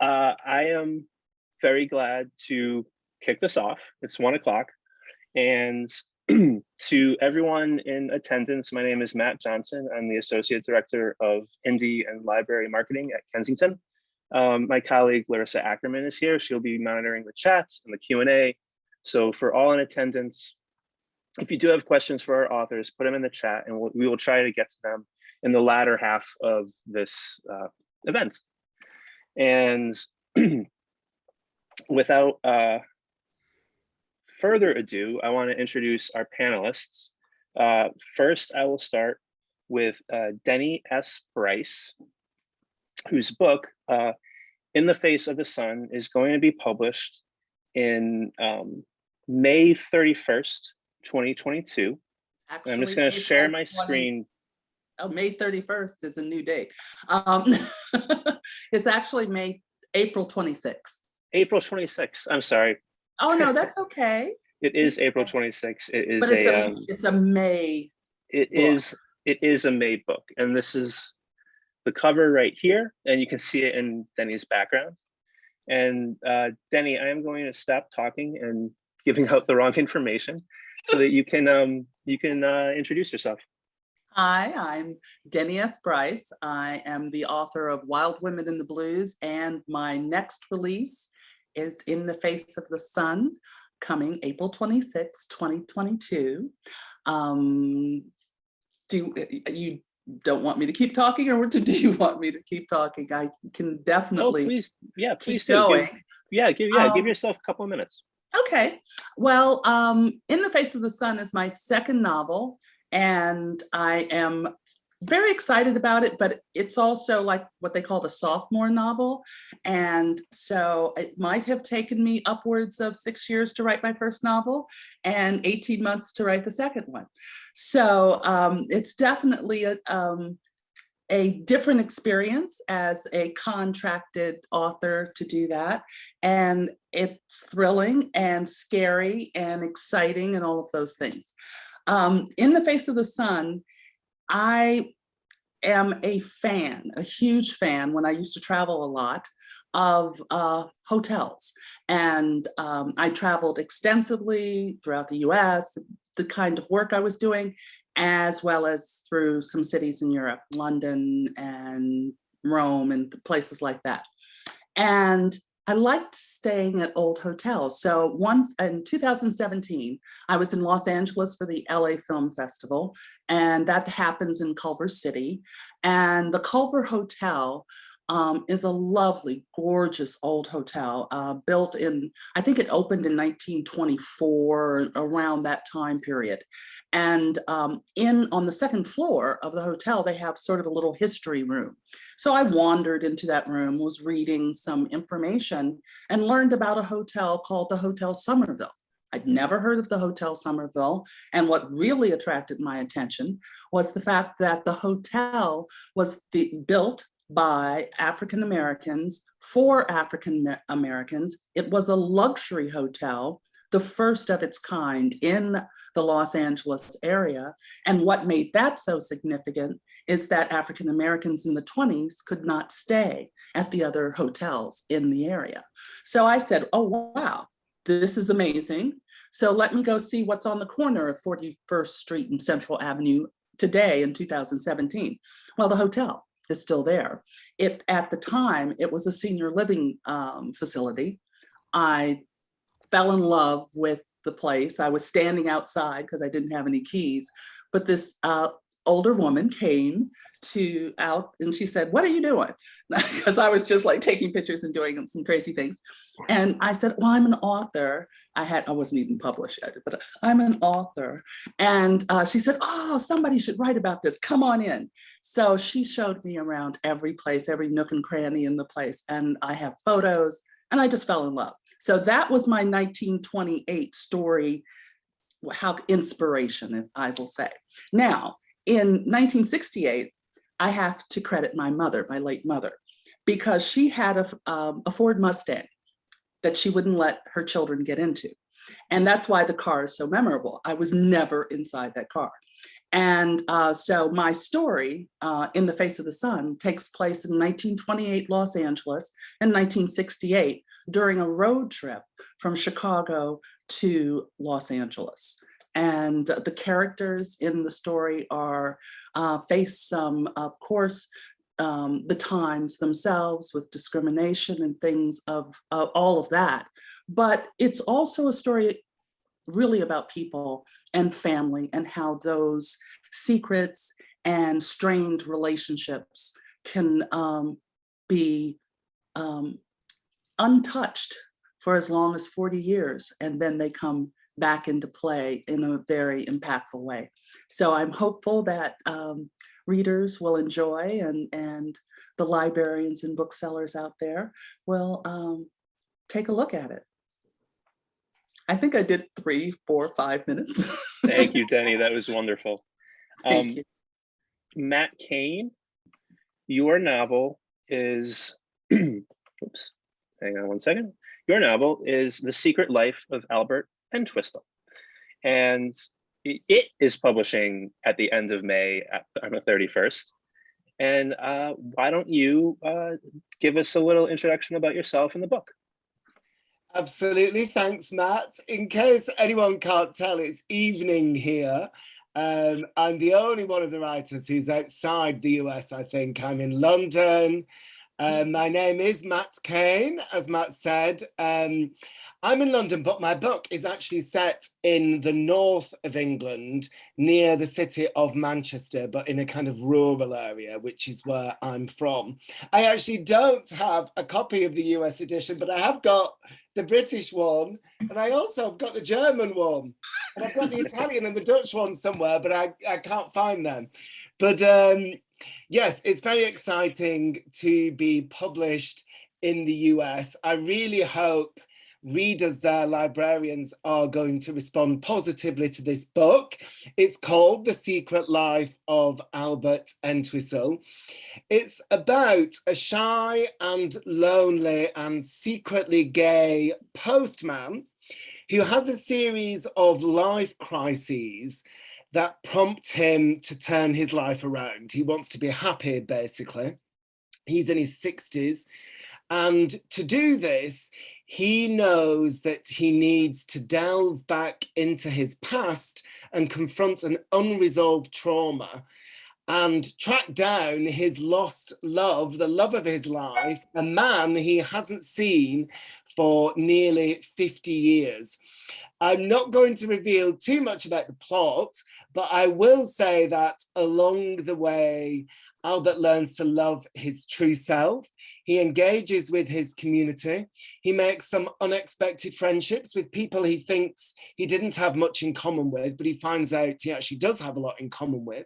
I am very glad to kick this off. It's 1 o'clock, and to everyone in attendance, my name is Matt Johnson. I'm the Associate Director of Indie and Library Marketing at Kensington. My colleague Larissa Ackerman is here. She'll be monitoring the chats and the Q&A. So for all in attendance, if you do have questions for our authors, put them in the chat and we will try to get to them in the latter half of this event. And without further ado, I want to introduce our panelists. First, I will start with Denny S Price, whose book, In the Face of the Sun, is going to be published in May 31st, 2022. Actually, I'm just going to share my screen. Oh, May 31st is a new date. It's actually April 26th. April 26th. I'm sorry. Oh no, that's okay. It is April 26th. It is, but it's a May. It is a May book, and this is the cover right here, and you can see it in Denny's background. And Denny, I am going to stop talking and giving out the wrong information so that you can introduce yourself. Hi, I'm Denny S Price. I am the author of Wild Women in the Blues, and my next release is In the Face of the Sun, coming April 26, 2022. You don't want me to keep talking, or do you want me to keep talking? I can definitely. Oh, please, yeah, please keep going. Give yourself a couple of minutes. Okay, well, In the Face of the Sun is my second novel, and I am very excited about it, but it's also like what they call the sophomore novel. And so it might have taken me upwards of 6 years to write my first novel and 18 months to write the second one. So it's definitely a different experience as a contracted author to do that. And it's thrilling and scary and exciting and all of those things. In the Face of the Sun, I am a huge fan, when I used to travel a lot, of hotels. And I traveled extensively throughout the US, the kind of work I was doing, as well as through some cities in Europe, London and Rome and places like that. And I liked staying at old hotels. So once in 2017, I was in Los Angeles for the LA Film Festival, and that happens in Culver City. And the Culver Hotel is a lovely, gorgeous old hotel built in, I think it opened in 1924, around that time period. And on the second floor of the hotel, they have sort of a little history room. So I wandered into that room, was reading some information, and learned about a hotel called the Hotel Summerville. I'd never heard of the Hotel Summerville. And what really attracted my attention was the fact that the hotel was built by African Americans for African Americans. It was a luxury hotel, the first of its kind in the Los Angeles area. And what made that so significant is that African Americans in the 20s could not stay at the other hotels in the area. So I said, oh, wow, this is amazing. So let me go see what's on the corner of 41st Street and Central Avenue today in 2017. Well, the hotel is still there. At the time, it was a senior living facility. I fell in love with the place. I was standing outside because I didn't have any keys, but this older woman came out and she said, "What are you doing?" Because I was just like taking pictures and doing some crazy things. And I said, "Well, I'm an author." I wasn't even published yet, but I'm an author. And she said, "Oh, somebody should write about this. Come on in." So she showed me around every place, every nook and cranny in the place. And I have photos, and I just fell in love. So that was my 1928 story, how inspiration, I will say. Now, in 1968, I have to credit my mother, my late mother, because she had a Ford Mustang that she wouldn't let her children get into. And that's why the car is so memorable. I was never inside that car. And so my story, In the Face of the Sun, takes place in 1928 Los Angeles and 1968 during a road trip from Chicago to Los Angeles. And the characters in the story are face some, of course, the times themselves with discrimination and things of all of that. But it's also a story really about people and family and how those secrets and strained relationships can be untouched for as long as 40 years, and then they come back into play in a very impactful way. So I'm hopeful that readers will enjoy, and the librarians and booksellers out there will take a look at it. I think I did 3, 4, 5 minutes. Thank you, Denny. That was wonderful. Thank you. Matt Cain, your novel is, oops, hang on one second. Your novel is The Secret Life of Albert Entwistle. And it is publishing at the end of May on the 31st. And why don't you give us a little introduction about yourself and the book? Absolutely. Thanks, Matt. In case anyone can't tell, it's evening here. I'm the only one of the writers who's outside the US, I think. I'm in London. My name is Matt Cain, as Matt said. I'm in London, but my book is actually set in the north of England, near the city of Manchester, but in a kind of rural area, which is where I'm from. I actually don't have a copy of the US edition, but I have got the British one, and I also have got the German one, and I've got the Italian and the Dutch one somewhere, but I can't find them. But yes, it's very exciting to be published in the US. I really hope readers there, librarians, are going to respond positively to this book. It's called The Secret Life of Albert Entwistle. It's about a shy and lonely and secretly gay postman who has a series of life crises that prompt him to turn his life around. He wants to be happy, basically. He's in his 60s. And to do this, he knows that he needs to delve back into his past and confront an unresolved trauma and track down his lost love, the love of his life, a man he hasn't seen for nearly 50 years. I'm not going to reveal too much about the plot, but I will say that along the way, Albert learns to love his true self. He engages with his community. He makes some unexpected friendships with people he thinks he didn't have much in common with, but he finds out he actually does have a lot in common with.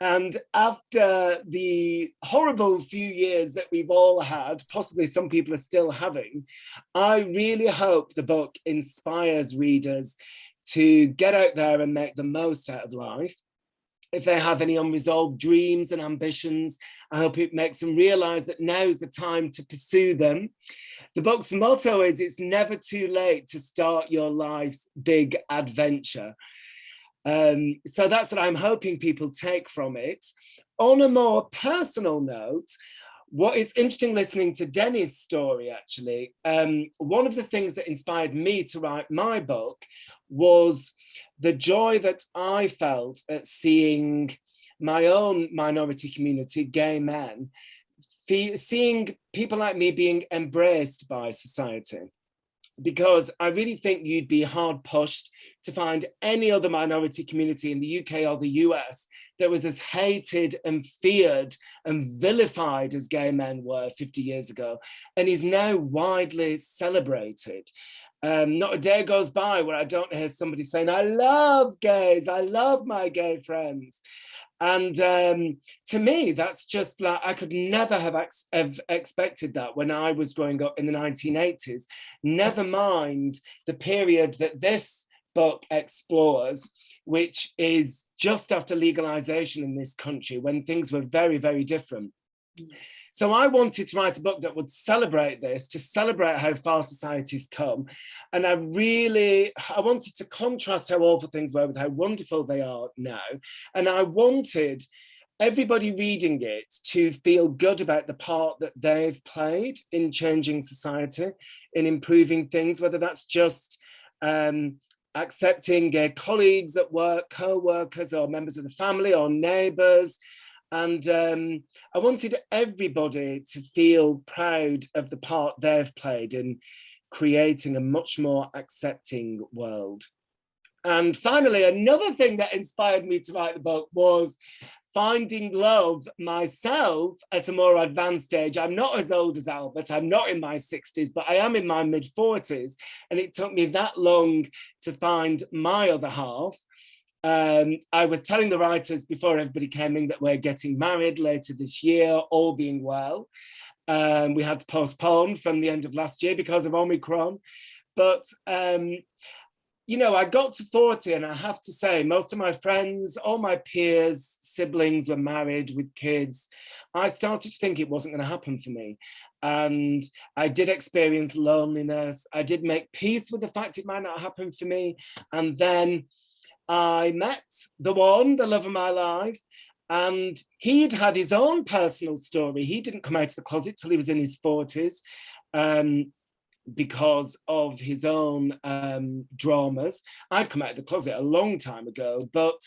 And after the horrible few years that we've all had, possibly some people are still having, I really hope the book inspires readers to get out there and make the most out of life. If they have any unresolved dreams and ambitions, I hope it makes them realize that now's the time to pursue them. The book's motto is, it's never too late to start your life's big adventure. So that's what I'm hoping people take from it. On a more personal note, what is interesting listening to Denny's story, actually, one of the things that inspired me to write my book was the joy that I felt at seeing my own minority community, gay men, seeing people like me being embraced by society. Because I really think you'd be hard pushed to find any other minority community in the UK or the US that was as hated and feared and vilified as gay men were 50 years ago, and is now widely celebrated. Not a day goes by where I don't hear somebody saying, I love gays, I love my gay friends. And to me, that's just like, I could never have expected that when I was growing up in the 1980s, never mind the period that this book explores, which is just after legalization in this country, when things were very, very different. So I wanted to write a book that would celebrate this, to celebrate how far society's come. And I wanted to contrast how awful things were with how wonderful they are now. And I wanted everybody reading it to feel good about the part that they've played in changing society, in improving things, whether that's just accepting colleagues at work, co-workers, or members of the family, or neighbours. And I wanted everybody to feel proud of the part they've played in creating a much more accepting world. And finally, another thing that inspired me to write the book was finding love myself at a more advanced age. I'm not as old as Albert, I'm not in my 60s, but I am in my mid-40s. And it took me that long to find my other half. I was telling the writers before everybody came in that we're getting married later this year, all being well. We had to postpone from the end of last year because of Omicron. But you know, I got to 40 and I have to say, most of my friends, all my peers, siblings were married with kids. I started to think it wasn't going to happen for me. And I did experience loneliness. I did make peace with the fact it might not happen for me. And then I met the one, the love of my life, and he'd had his own personal story. He didn't come out of the closet till he was in his 40s. Because of his own dramas. I'd come out of the closet a long time ago, but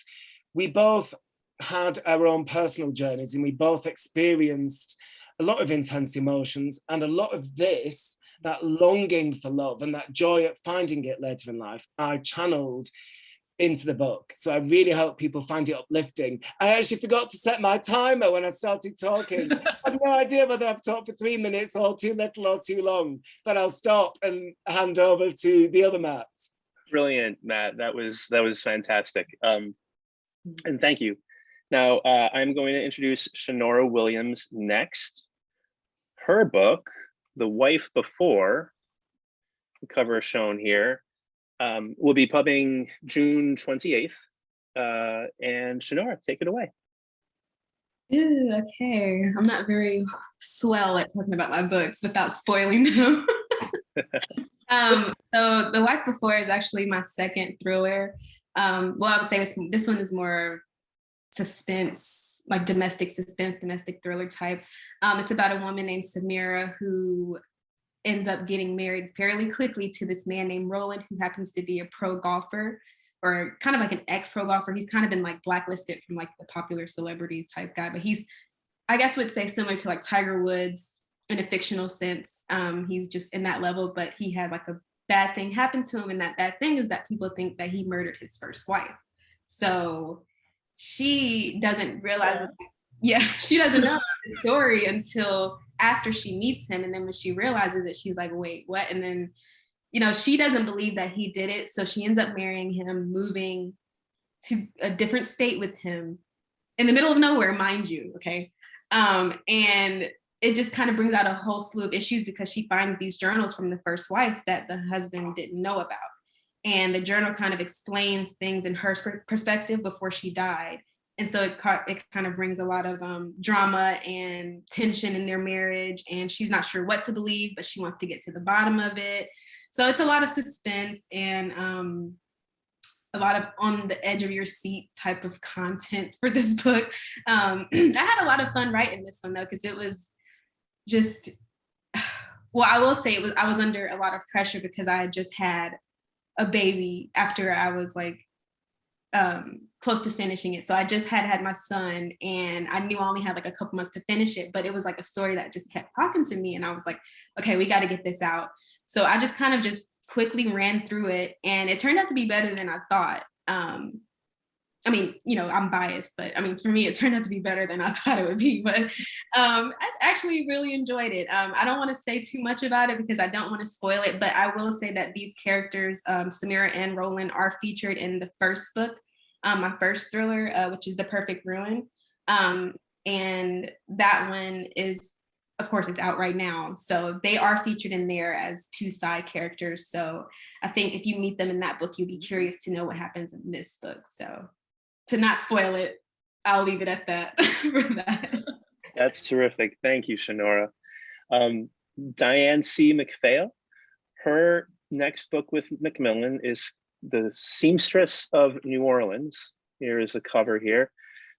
we both had our own personal journeys and we both experienced a lot of intense emotions, and a lot of this, that longing for love and that joy at finding it later in life, I channeled into the book. So I really hope people find it uplifting. I actually forgot to set my timer when I started talking. I have no idea whether I've talked for 3 minutes or too little or too long, but I'll stop and hand over to the other Matt. Brilliant, Matt. That was fantastic. And thank you. Now I'm going to introduce Shanora Williams next. Her book, The Wife Before, the cover is shown here, will be pubbing June 28th. And Shanora, take it away. Ooh, okay. I'm not very swell at talking about my books without spoiling them. So The Wife Before is actually my second thriller. Well, I would say this one is more suspense, like domestic suspense, domestic thriller type. It's about a woman named Samira who ends up getting married fairly quickly to this man named Roland, who happens to be a pro golfer, or kind of like an ex-pro golfer. He's kind of been like blacklisted from like the popular celebrity type guy, but he's, I guess would say similar to like Tiger Woods in a fictional sense. He's just in that level, but he had like a bad thing happen to him. And that bad thing is that people think that he murdered his first wife. So she doesn't realize, she doesn't know the story until after she meets him. And then when she realizes it, she's like, wait, what? And then, you know, she doesn't believe that he did it. So she ends up marrying him, moving to a different state with him in the middle of nowhere, mind you. Okay. And it just kind of brings out a whole slew of issues because she finds these journals from the first wife that the husband didn't know about. And the journal kind of explains things in her perspective before she died. And so it kind of brings a lot of drama and tension in their marriage. And she's not sure what to believe, but she wants to get to the bottom of it. So it's a lot of suspense and a lot of on the edge of your seat type of content for this book. I had a lot of fun writing this one though, because it was just, well, I will say I was under a lot of pressure because I had just had a baby after I was like close to finishing it. So I just had my son and I knew I only had like a couple months to finish it, but it was like a story that just kept talking to me. And I was like, okay, we got to get this out. So I just kind of just quickly ran through it and it turned out to be better than I thought. I mean, you know, I'm biased, but I mean, for me, it turned out to be better than I thought it would be, but I actually really enjoyed it. I don't want to say too much about it because I don't want to spoil it, but I will say that these characters, Samira and Roland, are featured in the first book, my first thriller, which is The Perfect Ruin. And that one is, of course, it's out right now. So they are featured in there as two side characters. So I think if you meet them in that book, you'll be curious to know what happens in this book. So to not spoil it, I'll leave it at that for that. That's terrific. Thank you, Shanora. Diane C. McPhail, her next book with Macmillan is The Seamstress of New Orleans. Here is a cover here.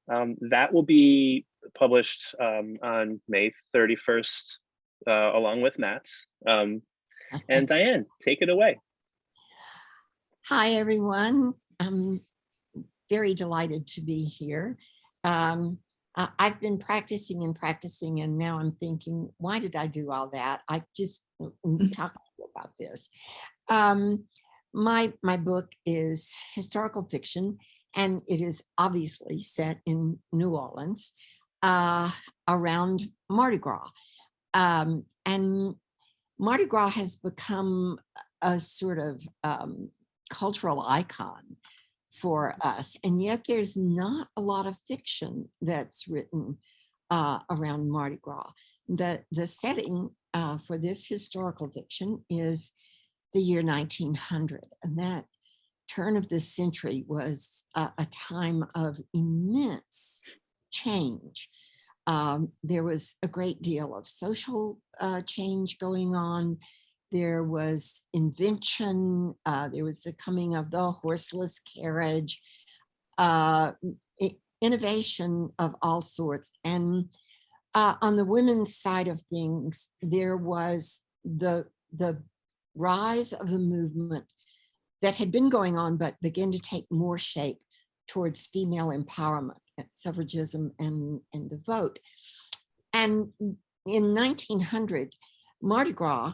That will be published on May 31st, along with Matt's. And Diane, take it away. Hi, everyone. I'm very delighted to be here. I've been practicing, and now I'm thinking, why did I do all that? I just talk about this. My book is historical fiction, and it is obviously set in New Orleans around Mardi Gras. And Mardi Gras has become a sort of cultural icon for us, and yet there's not a lot of fiction that's written around Mardi Gras. The setting for this historical fiction is the year 1900, and that turn of the century was a time of immense change. There was a great deal of social change going on. There was invention. There was the coming of the horseless carriage, innovation of all sorts. And on the women's side of things, there was the rise of a movement that had been going on, but began to take more shape towards female empowerment, suffragism, and the vote. And in 1900, Mardi Gras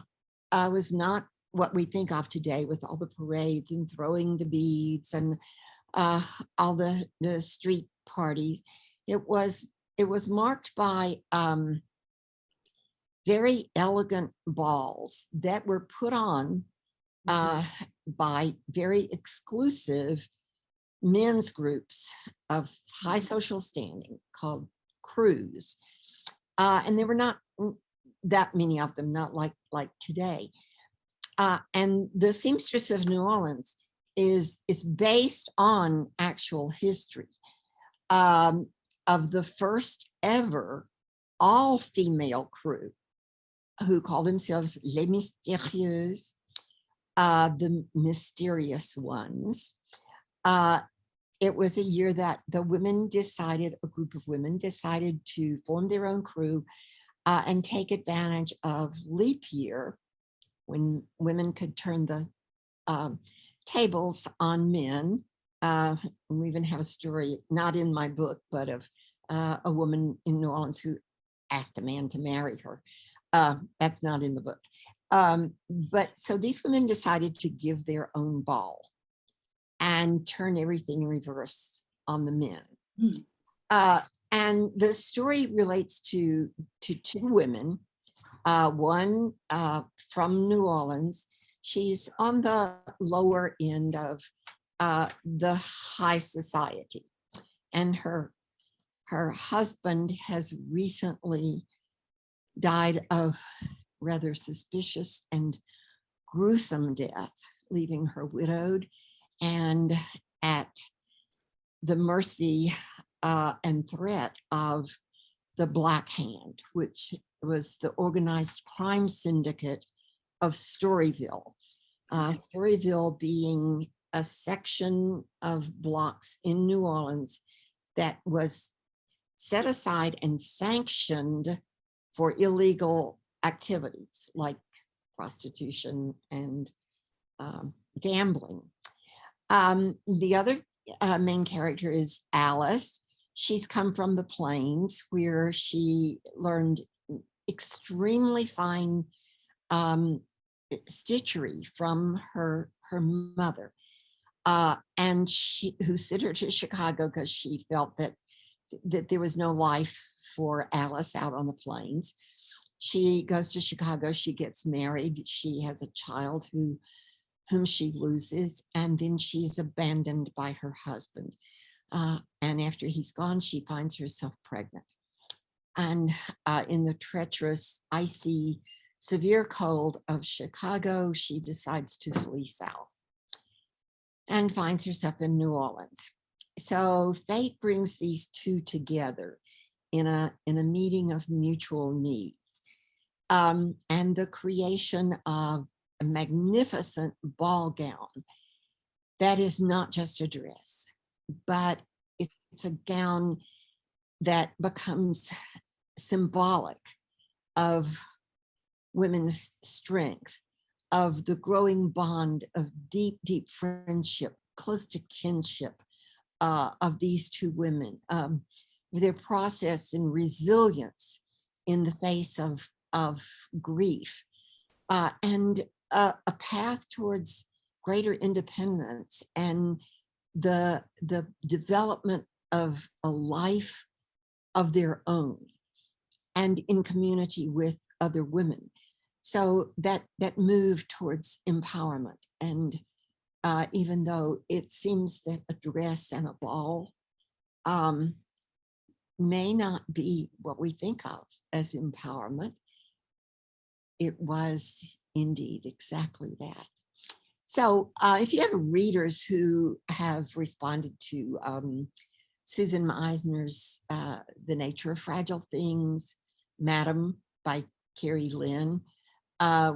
was not what we think of today, with all the parades and throwing the beads and all the street parties. It was marked by very elegant balls that were put on by very exclusive men's groups of high social standing called crews. And there were not that many of them, not like today. And the Seamstress of New Orleans is based on actual history of the first ever all-female crew who call themselves Les Mystérieuses, the mysterious ones. It was a year that a group of women decided to form their own crew and take advantage of leap year, when women could turn the tables on men. We even have a story, not in my book, but of a woman in New Orleans who asked a man to marry her. That's not in the book. But so these women decided to give their own ball and turn everything in reverse on the men. And the story relates to two women, one from New Orleans. She's on the lower end of the high society, and her husband has recently died of rather suspicious and gruesome death, leaving her widowed and at the mercy and threat of the Black Hand, which was the organized crime syndicate of Storyville. Storyville being a section of blocks in New Orleans that was set aside and sanctioned for illegal activities like prostitution and gambling. The other main character is Alice. She's come from the plains, where she learned extremely fine stitchery from her mother, and who sent her to Chicago because she felt that there was no life for Alice out on the plains. She goes to Chicago, she gets married, she has a child whom she loses, and then she's abandoned by her husband. And after he's gone, she finds herself pregnant. And in the treacherous, icy, severe cold of Chicago, she decides to flee south and finds herself in New Orleans. So fate brings these two together in a meeting of mutual needs. And the creation of a magnificent ball gown that is not just a dress, but it's a gown that becomes symbolic of women's strength, of the growing bond of deep, deep friendship, close to kinship of these two women, their process and resilience in the face of grief, and a path towards greater independence and the development of a life of their own and in community with other women. So that move towards empowerment. And even though it seems that a dress and a ball may not be what we think of as empowerment, it was indeed exactly that. So if you have readers who have responded to Susan Meisner's The Nature of Fragile Things, Madam by Carrie Lynn,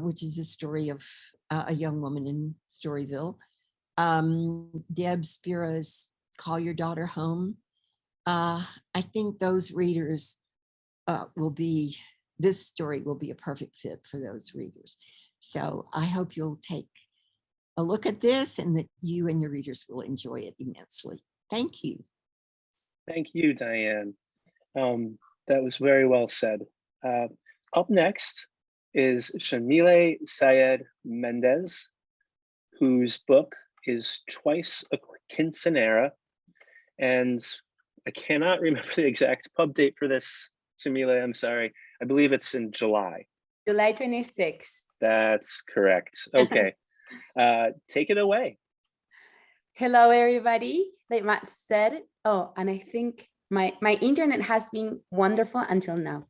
which is a story of a young woman in Storyville, Deb Spira's Call Your Daughter Home, I think those readers this story will be a perfect fit for those readers. So I hope you'll take a look at this and that you and your readers will enjoy it immensely. Thank you. Thank you, Diane. That was very well said. Up next is Yamile Saied Mendez, whose book is Twice a Quinceanera. And I cannot remember the exact pub date for this, Yamile, I'm sorry. I believe it's in July. July 26th. That's correct. Okay. Take it away. Hello, everybody. Like Matt said, and I think my internet has been wonderful until now.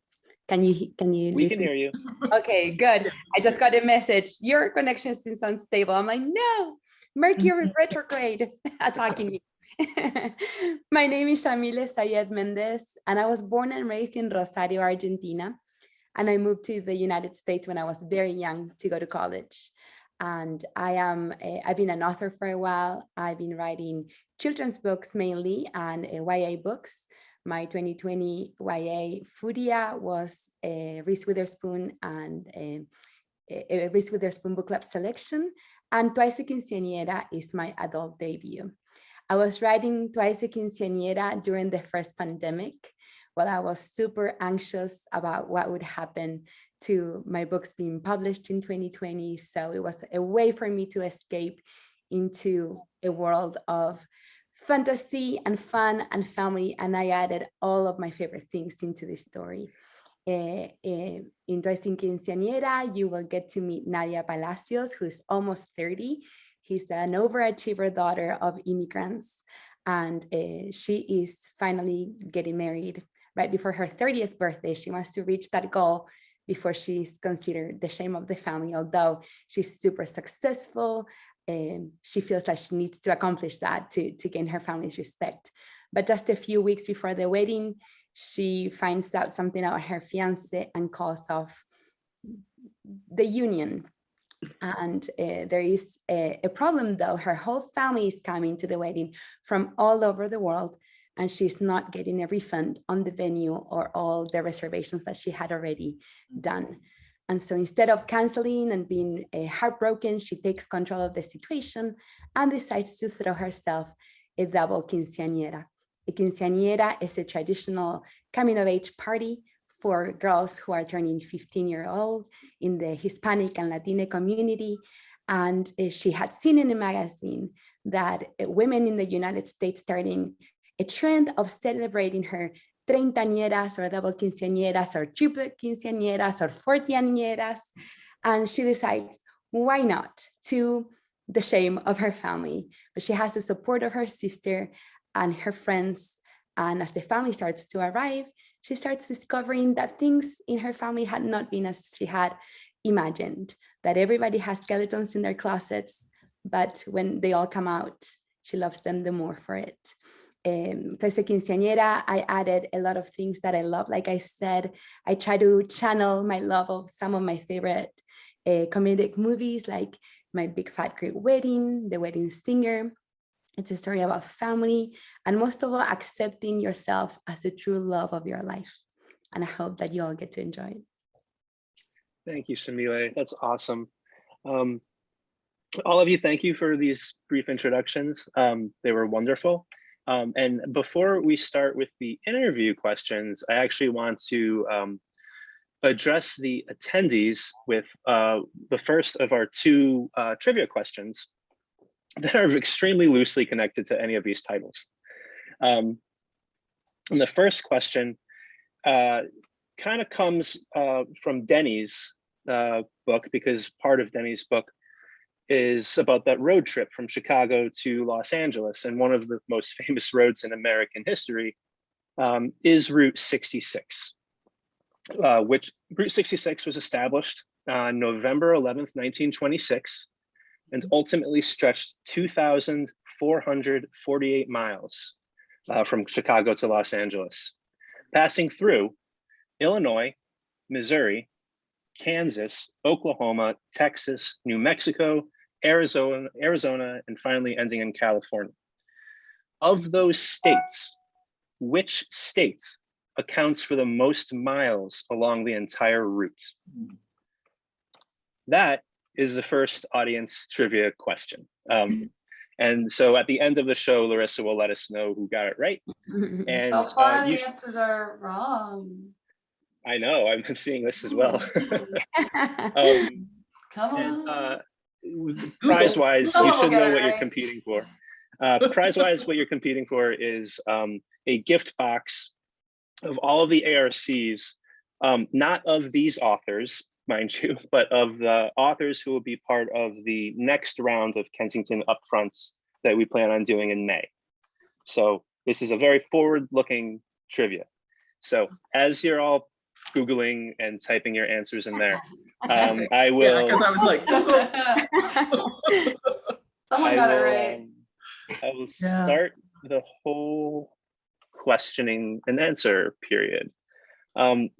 Can you We listen? can hear you. Okay, good. I just got a message. Your connection is unstable. I'm like, no, Mercury retrograde attacking me. My name is Yamile Saied Mendez, and I was born and raised in Rosario, Argentina. And I moved to the United States when I was very young to go to college. And I've been an author for a while. I've been writing children's books mainly and YA books. My 2020 YA Furia was Reese Witherspoon and a Reese Witherspoon book club selection. And Twice a Quinceanera is my adult debut. I was writing Twice a Quinceanera during the first pandemic, while I was super anxious about what would happen to my books being published in 2020. So it was a way for me to escape into a world of fantasy and fun and family. And I added all of my favorite things into the story. In Twice a Quinceanera, you will get to meet Nadia Palacios, who's almost 30. She's an overachiever daughter of immigrants. And she is finally getting married right before her 30th birthday. She wants to reach that goal before she's considered the shame of the family, although she's super successful. She feels like she needs to accomplish that to gain her family's respect. But just a few weeks before the wedding, she finds out something about her fiance and calls off the union. And there is a problem, though. Her whole family is coming to the wedding from all over the world, and she's not getting a refund on the venue or all the reservations that she had already done. And so instead of canceling and being heartbroken, she takes control of the situation and decides to throw herself a double quinceañera. A quinceañera is a traditional coming-of-age party for girls who are turning 15-year-old in the Hispanic and Latina community. And she had seen in a magazine that women in the United States starting a trend of celebrating her treintañeras or double quinceañeras or triplet quinceañeras or fortiañeras. And she decides, why not, to the shame of her family. But she has the support of her sister and her friends. And as the family starts to arrive, she starts discovering that things in her family had not been as she had imagined, that everybody has skeletons in their closets, but when they all come out, she loves them the more for it. Twistle Quinceanera, I added a lot of things that I love. Like I said, I try to channel my love of some of my favorite comedic movies, like My Big Fat Greek Wedding, The Wedding Singer. It's a story about family, and most of all, accepting yourself as the true love of your life. And I hope that you all get to enjoy it. Thank you, Yamile. That's awesome. All of you, thank you for these brief introductions. They were wonderful. And before we start with the interview questions, I actually want to address the attendees with the first of our two trivia questions that are extremely loosely connected to any of these titles. And the first question kind of comes from Denny's book, because part of Denny's book is about that road trip from Chicago to Los Angeles. And one of the most famous roads in American history is Route 66, which Route 66 was established on November 11th, 1926, and ultimately stretched 2,448 miles from Chicago to Los Angeles, passing through Illinois, Missouri, Kansas, Oklahoma, Texas, New Mexico, Arizona, and finally ending in California. Of those states, which state accounts for the most miles along the entire route? That is the first audience trivia question. And so at the end of the show, Larissa will let us know who got it right. And so far, the answers are wrong. I know, I'm seeing this as well. Come on. Prize-wise, you should know what you're right. competing for. Prize-wise, what you're competing for is a gift box of all of the ARCs, not of these authors, mind you, but of the authors who will be part of the next round of Kensington Upfronts that we plan on doing in May. So this is a very forward-looking trivia. So as you're all Googling and typing your answers in there, I will. Yeah, because I was like, Someone got it right. I will start the whole questioning and answer period.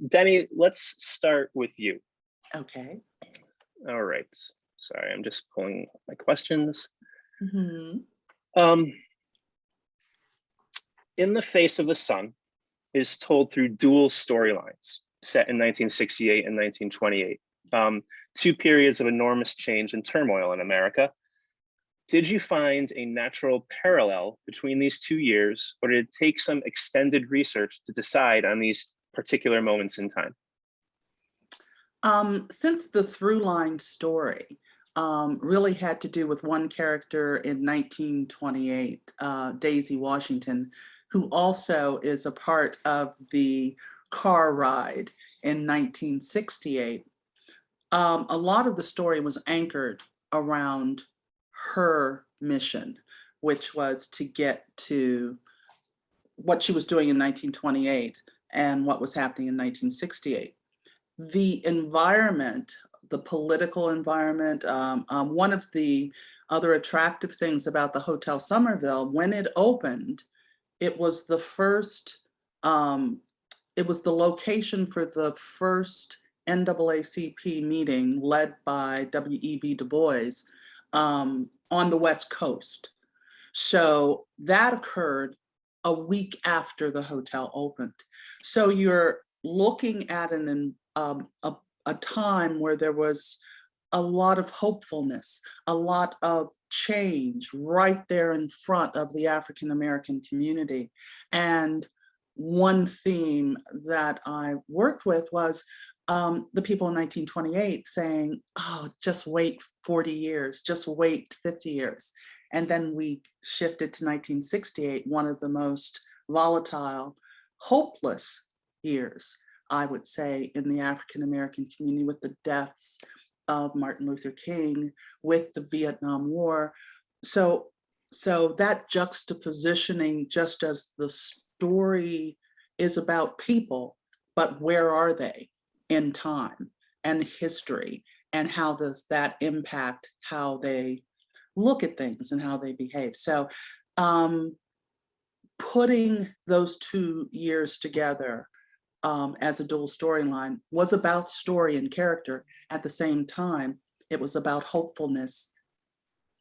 Denny, let's start with you. okay. All right. Sorry, I'm just pulling my questions. Mm-hmm. In the Face of the Sun is told through dual storylines set in 1968 and 1928, two periods of enormous change and turmoil in America. Did you find a natural parallel between these 2 years, or did it take some extended research to decide on these particular moments in time? Since the through line story really had to do with one character in 1928, Daisy Washington, who also is a part of the car ride in 1968, a lot of the story was anchored around her mission, which was to get to what she was doing in 1928 and what was happening in 1968. The environment, the political environment, one of the other attractive things about the Hotel Summerville, when it opened, it was the first, it was the location for the first NAACP meeting led by W.E.B. Du Bois on the West Coast. So that occurred a week after the hotel opened. So you're looking at a time where there was a lot of hopefulness, a lot of change right there in front of the African American community. And one theme that I worked with was the people in 1928 saying, oh, just wait 40 years, just wait 50 years. And then we shifted to 1968, one of the most volatile, hopeless years, I would say, in the African American community, with the deaths of Martin Luther King, with the Vietnam War. So that juxtapositioning, just as the story is about people, but where are they in time and history, and how does that impact how they look at things and how they behave? So putting those 2 years together as a dual storyline was about story and character. At the same time, it was about hopefulness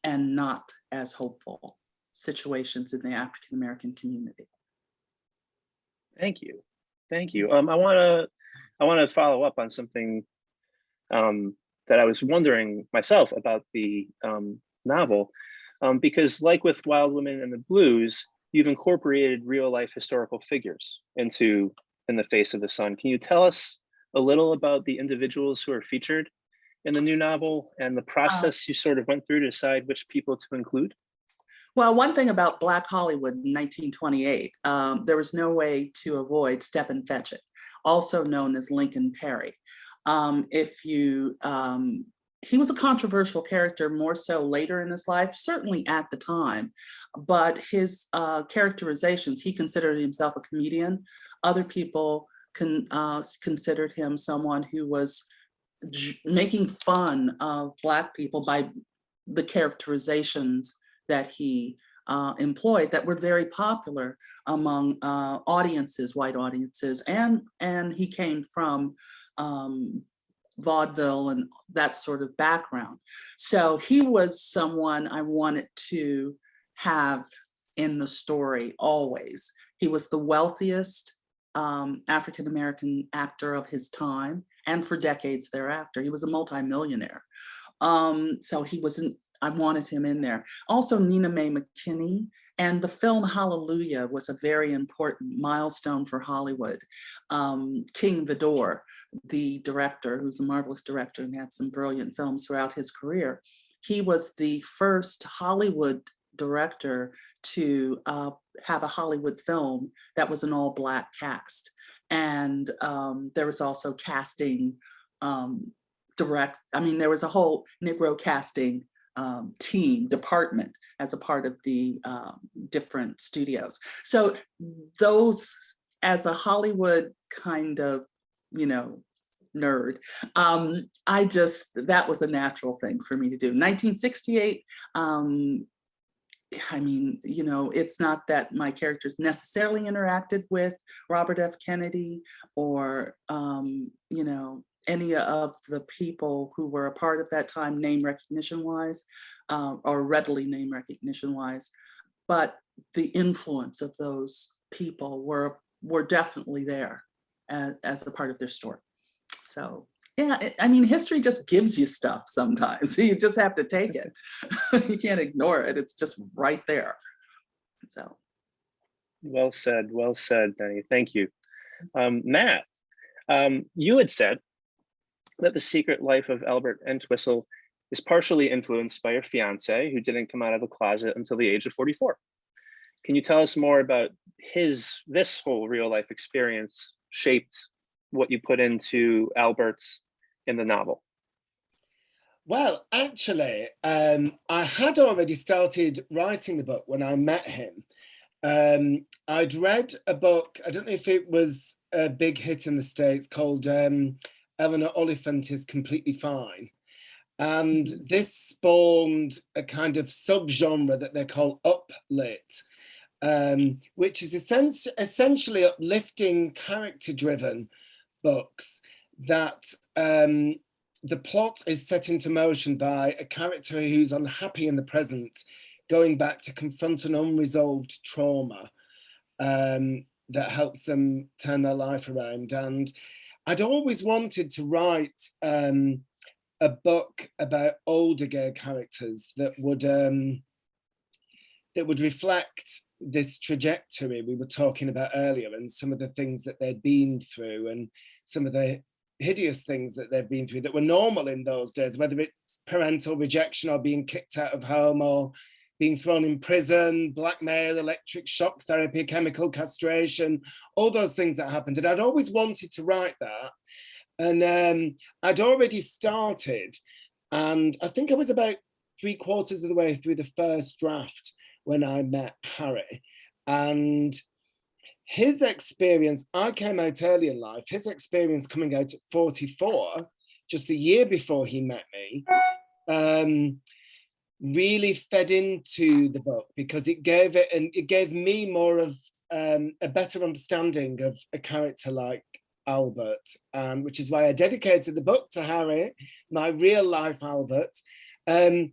and not as hopeful situations in the African American community. Thank you. Thank you. I want to follow up on something that I was wondering myself about the novel, because like with Wild Women and the Blues, you've incorporated real life historical figures into In the Face of the Sun. Can you tell us a little about the individuals who are featured in the new novel and the process you sort of went through to decide which people to include? Well, one thing about Black Hollywood in 1928, there was no way to avoid Stepin Fetchit, also known as Lincoln Perry. He was a controversial character more so later in his life, certainly at the time, but his characterizations, he considered himself a comedian. Other people considered him someone who was making fun of Black people by the characterizations that he employed that were very popular among audiences, white audiences, and he came from vaudeville and that sort of background. So he was someone I wanted to have in the story always. He was the wealthiest African-American actor of his time and for decades thereafter. He was a multimillionaire. So I wanted him in there. Also Nina Mae McKinney, and the film Hallelujah was a very important milestone for Hollywood. King Vidor, the director, who's a marvelous director and had some brilliant films throughout his career, he was the first Hollywood director to have a Hollywood film that was an all-Black cast. And there was also casting there was a whole Negro casting department as a part of the different studios. So those, as a Hollywood kind of, nerd, that was a natural thing for me to do. 1968, it's not that my characters necessarily interacted with Robert F. Kennedy or, any of the people who were a part of that time, name recognition-wise, or readily name recognition-wise, but the influence of those people were definitely there as a part of their story. So yeah, history just gives you stuff sometimes. You just have to take it. You can't ignore it. It's just right there. So. Well said, Denny. Thank you. Matt, you had said that The Secret Life of Albert Entwistle is partially influenced by your fiance, who didn't come out of the closet until the age of 44. Can you tell us more about this whole real life experience shaped what you put into Albert's in the novel? Well, actually, I had already started writing the book when I met him. I'd read a book, I don't know if it was a big hit in the States, called Eleanor Oliphant is Completely Fine. And this spawned a kind of subgenre that they call uplit, which is essentially uplifting, character-driven books that the plot is set into motion by a character who's unhappy in the present, going back to confront an unresolved trauma that helps them turn their life around. And I'd always wanted to write a book about older gay characters that would reflect this trajectory we were talking about earlier, and some of the things that they'd been through, and some of the hideous things that they've been through that were normal in those days, whether it's parental rejection or being kicked out of home or being thrown in prison, blackmail, electric shock therapy, chemical castration, all those things that happened. And I'd always wanted to write that. And I'd already started, and I think I was about 3/4 of the way through the first draft when I met Harry. And his experience, I came out early in life, his experience coming out at 44, just a year before he met me, really fed into the book because it gave me more of a better understanding of a character like Albert, which is why I dedicated the book to Harry, my real life Albert. I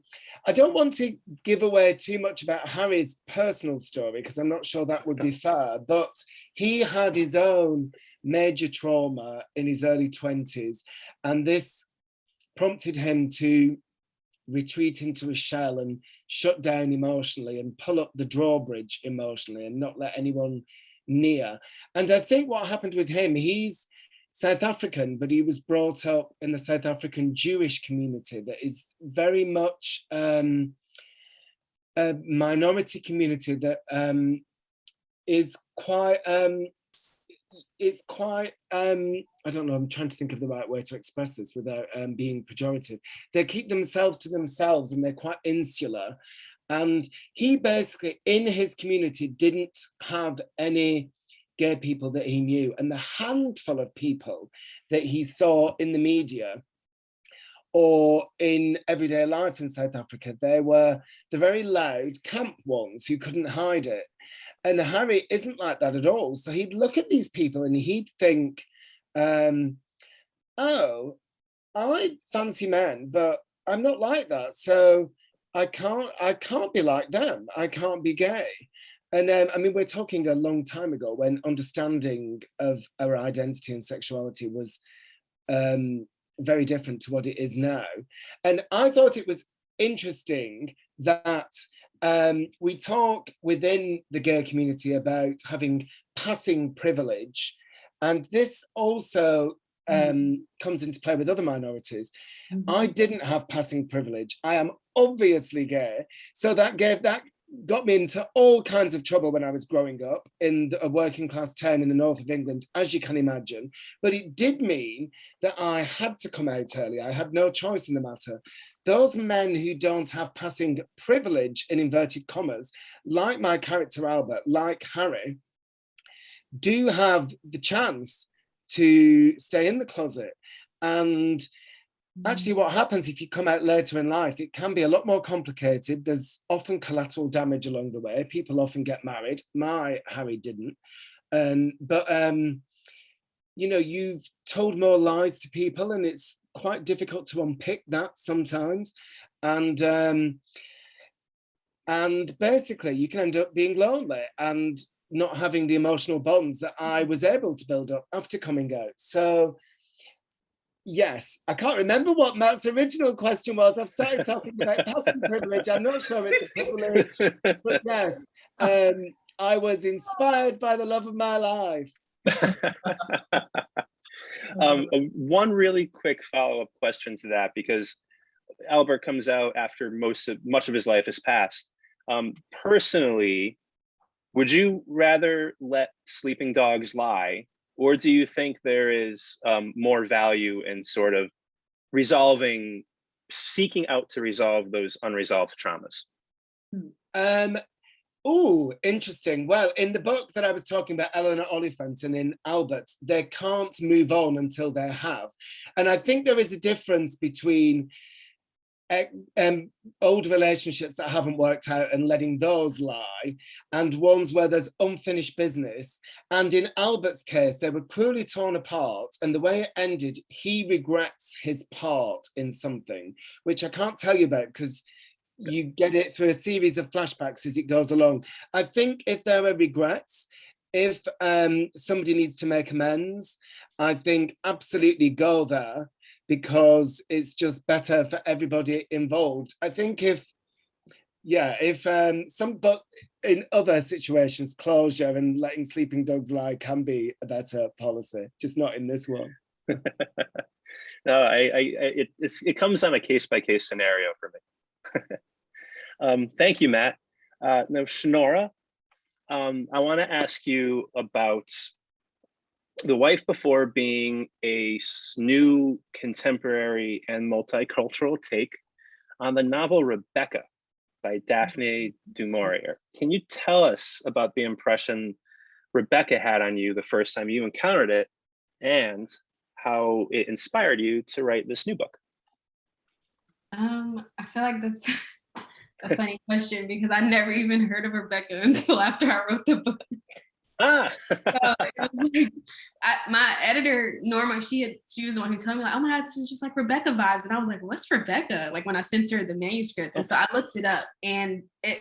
don't want to give away too much about Harry's personal story because I'm not sure that would be fair, but he had his own major trauma in his early 20s, and this prompted him to retreat into a shell and shut down emotionally and pull up the drawbridge emotionally and not let anyone near. And I think what happened with him, he's South African, but he was brought up in the South African Jewish community that is very much a minority community that is quite, it's quite, I don't know, I'm trying to think of the right way to express this without being pejorative. They keep themselves to themselves and they're quite insular. And he basically, in his community, didn't have any gay people that he knew. And the handful of people that he saw in the media or in everyday life in South Africa, they were the very loud camp ones who couldn't hide it. And Harry isn't like that at all. So he'd look at these people and he'd think, oh, I fancy men, but I'm not like that. So I can't be like them. I can't be gay. And I mean, we're talking a long time ago when understanding of our identity and sexuality was very different to what it is now. And I thought it was interesting that we talk within the gay community about having passing privilege. And this also comes into play with other minorities. I didn't have passing privilege. I am obviously gay. So that got me into all kinds of trouble when I was growing up in a working class town in the north of England, as you can imagine. But it did mean that I had to come out early. I had no choice in the matter. Those men who don't have passing privilege, in inverted commas, like my character Albert, like Harry, do have the chance to stay in the closet. And actually what happens if you come out later in life, it can be a lot more complicated. There's often collateral damage along the way. People often get married. My Harry didn't. But you know, you've told more lies to people and it's quite difficult to unpick that sometimes. And basically you can end up being lonely and not having the emotional bonds that I was able to build up after coming out. So yes, I can't remember what Matt's original question was. I've started talking about passing privilege. I'm not sure it's a privilege, but yes, I was inspired by the love of my life. One really quick follow-up question to that, because Albert comes out after much of his life has passed. Personally, would you rather let sleeping dogs lie, or do you think there is more value in sort of seeking out to resolve those unresolved traumas? Oh, interesting. Well, in the book that I was talking about, Eleanor Oliphant, and in Albert, they can't move on until they have. And I think there is a difference between old relationships that haven't worked out and letting those lie, and ones where there's unfinished business. And in Albert's case, they were cruelly torn apart, and the way it ended, he regrets his part in something, which I can't tell you about because you get it through a series of flashbacks as it goes along. I think if there are regrets, if somebody needs to make amends, I think absolutely go there, because it's just better for everybody involved. I think but in other situations, closure and letting sleeping dogs lie can be a better policy, just not in this one. No, it comes on a case-by-case scenario for me. Thank you, Matt. Now, Shanora, I want to ask you about the wife before being a new contemporary and multicultural take on the novel Rebecca by Daphne du Maurier. Can you tell us about the impression Rebecca had on you the first time you encountered it, and how it inspired you to write this new book? I feel like that's a funny question because I never even heard of Rebecca until after I wrote the book. Ah, So it was like, my editor Norma, she was the one who told me like, oh my God, this is just like Rebecca vibes, and I was like, what's Rebecca? Like when I sent her the manuscript, and so I looked it up, and it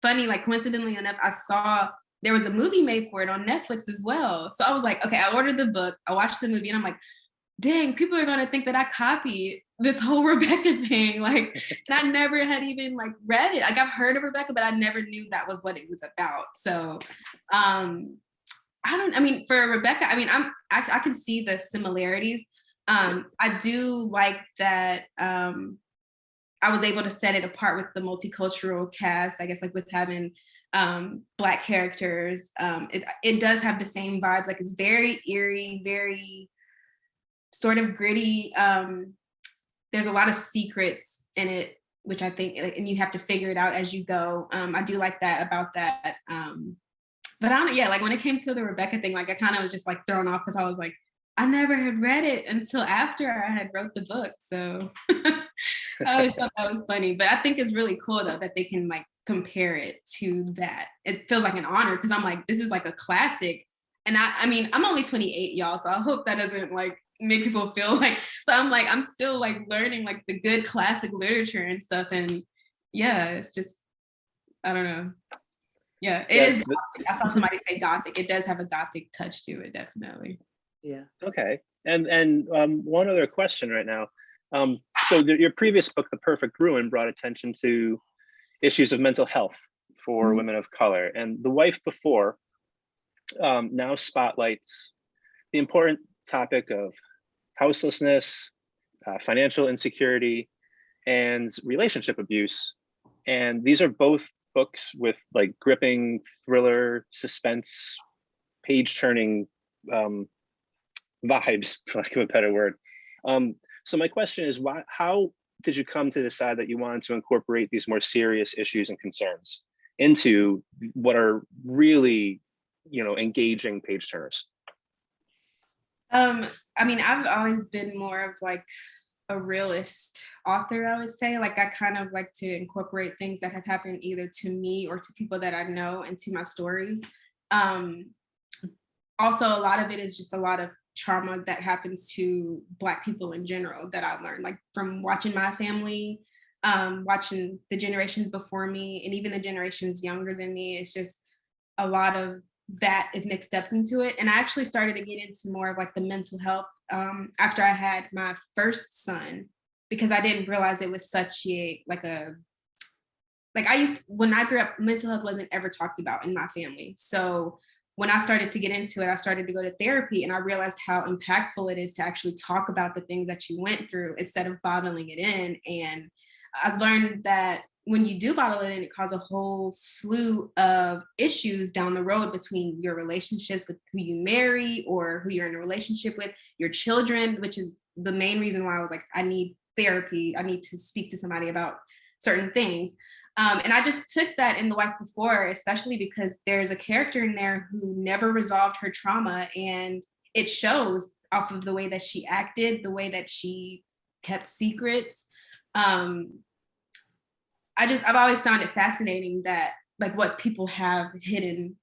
funny, like coincidentally enough, I saw there was a movie made for it on Netflix as well. So I was like, okay, I ordered the book, I watched the movie, and I'm like, dang, people are gonna think that I copied this whole Rebecca thing. Like, and I never had even like read it. Like I've heard of Rebecca, but I never knew that was what it was about. So I mean, for Rebecca, I mean, I can see the similarities. I do like that I was able to set it apart with the multicultural cast, I guess, like with having Black characters. It does have the same vibes, like it's very eerie, very sort of gritty. There's a lot of secrets in it, which I think, and you have to figure it out as you go. I do like that about that. But I don't, yeah, like when it came to the Rebecca thing, like I kind of was just like thrown off because I was like, I never had read it until after I had wrote the book. So I always thought that was funny. But I think it's really cool though that they can like compare it to that. It feels like an honor because I'm like, this is like a classic. And I mean, I'm only 28, y'all. So I hope that doesn't like make people feel like, so I'm like, I'm still like learning like the good classic literature and stuff. And yeah, it's just, I don't know. Yeah, it is Gothic. I saw somebody say Gothic. It does have a Gothic touch to it, definitely. Yeah. okay. And one other question right now. So your previous book, The Perfect Ruin, brought attention to issues of mental health for women of color. And The Wife Before now spotlights the important topic of houselessness, financial insecurity, and relationship abuse. And these are both books with like gripping thriller, suspense, page-turning vibes, for lack of a better word. So my question is, how did you come to decide that you wanted to incorporate these more serious issues and concerns into what are really, engaging page turners? I mean, I've always been more of like a realist author, I would say. Like I kind of like to incorporate things that have happened either to me or to people that I know into my stories. Also, a lot of it is just a lot of trauma that happens to Black people in general that I learned, like from watching my family, watching the generations before me, and even the generations younger than me. It's just a lot of that is mixed up into it. And I actually started to get into more of like the mental health after I had my first son, because I didn't realize it was such when I grew up, mental health wasn't ever talked about in my family. So when I started to get into it, I started to go to therapy, and I realized how impactful it is to actually talk about the things that you went through instead of bottling it in. And I've learned that when you do bottle it in, it causes a whole slew of issues down the road between your relationships with who you marry or who you're in a relationship with, your children, which is the main reason why I was like, I need therapy. I need to speak to somebody about certain things. And I just took that in The Wife Before, especially because there's a character in there who never resolved her trauma, and it shows off of the way that she acted, the way that she kept secrets. I've always found it fascinating that like what people have hidden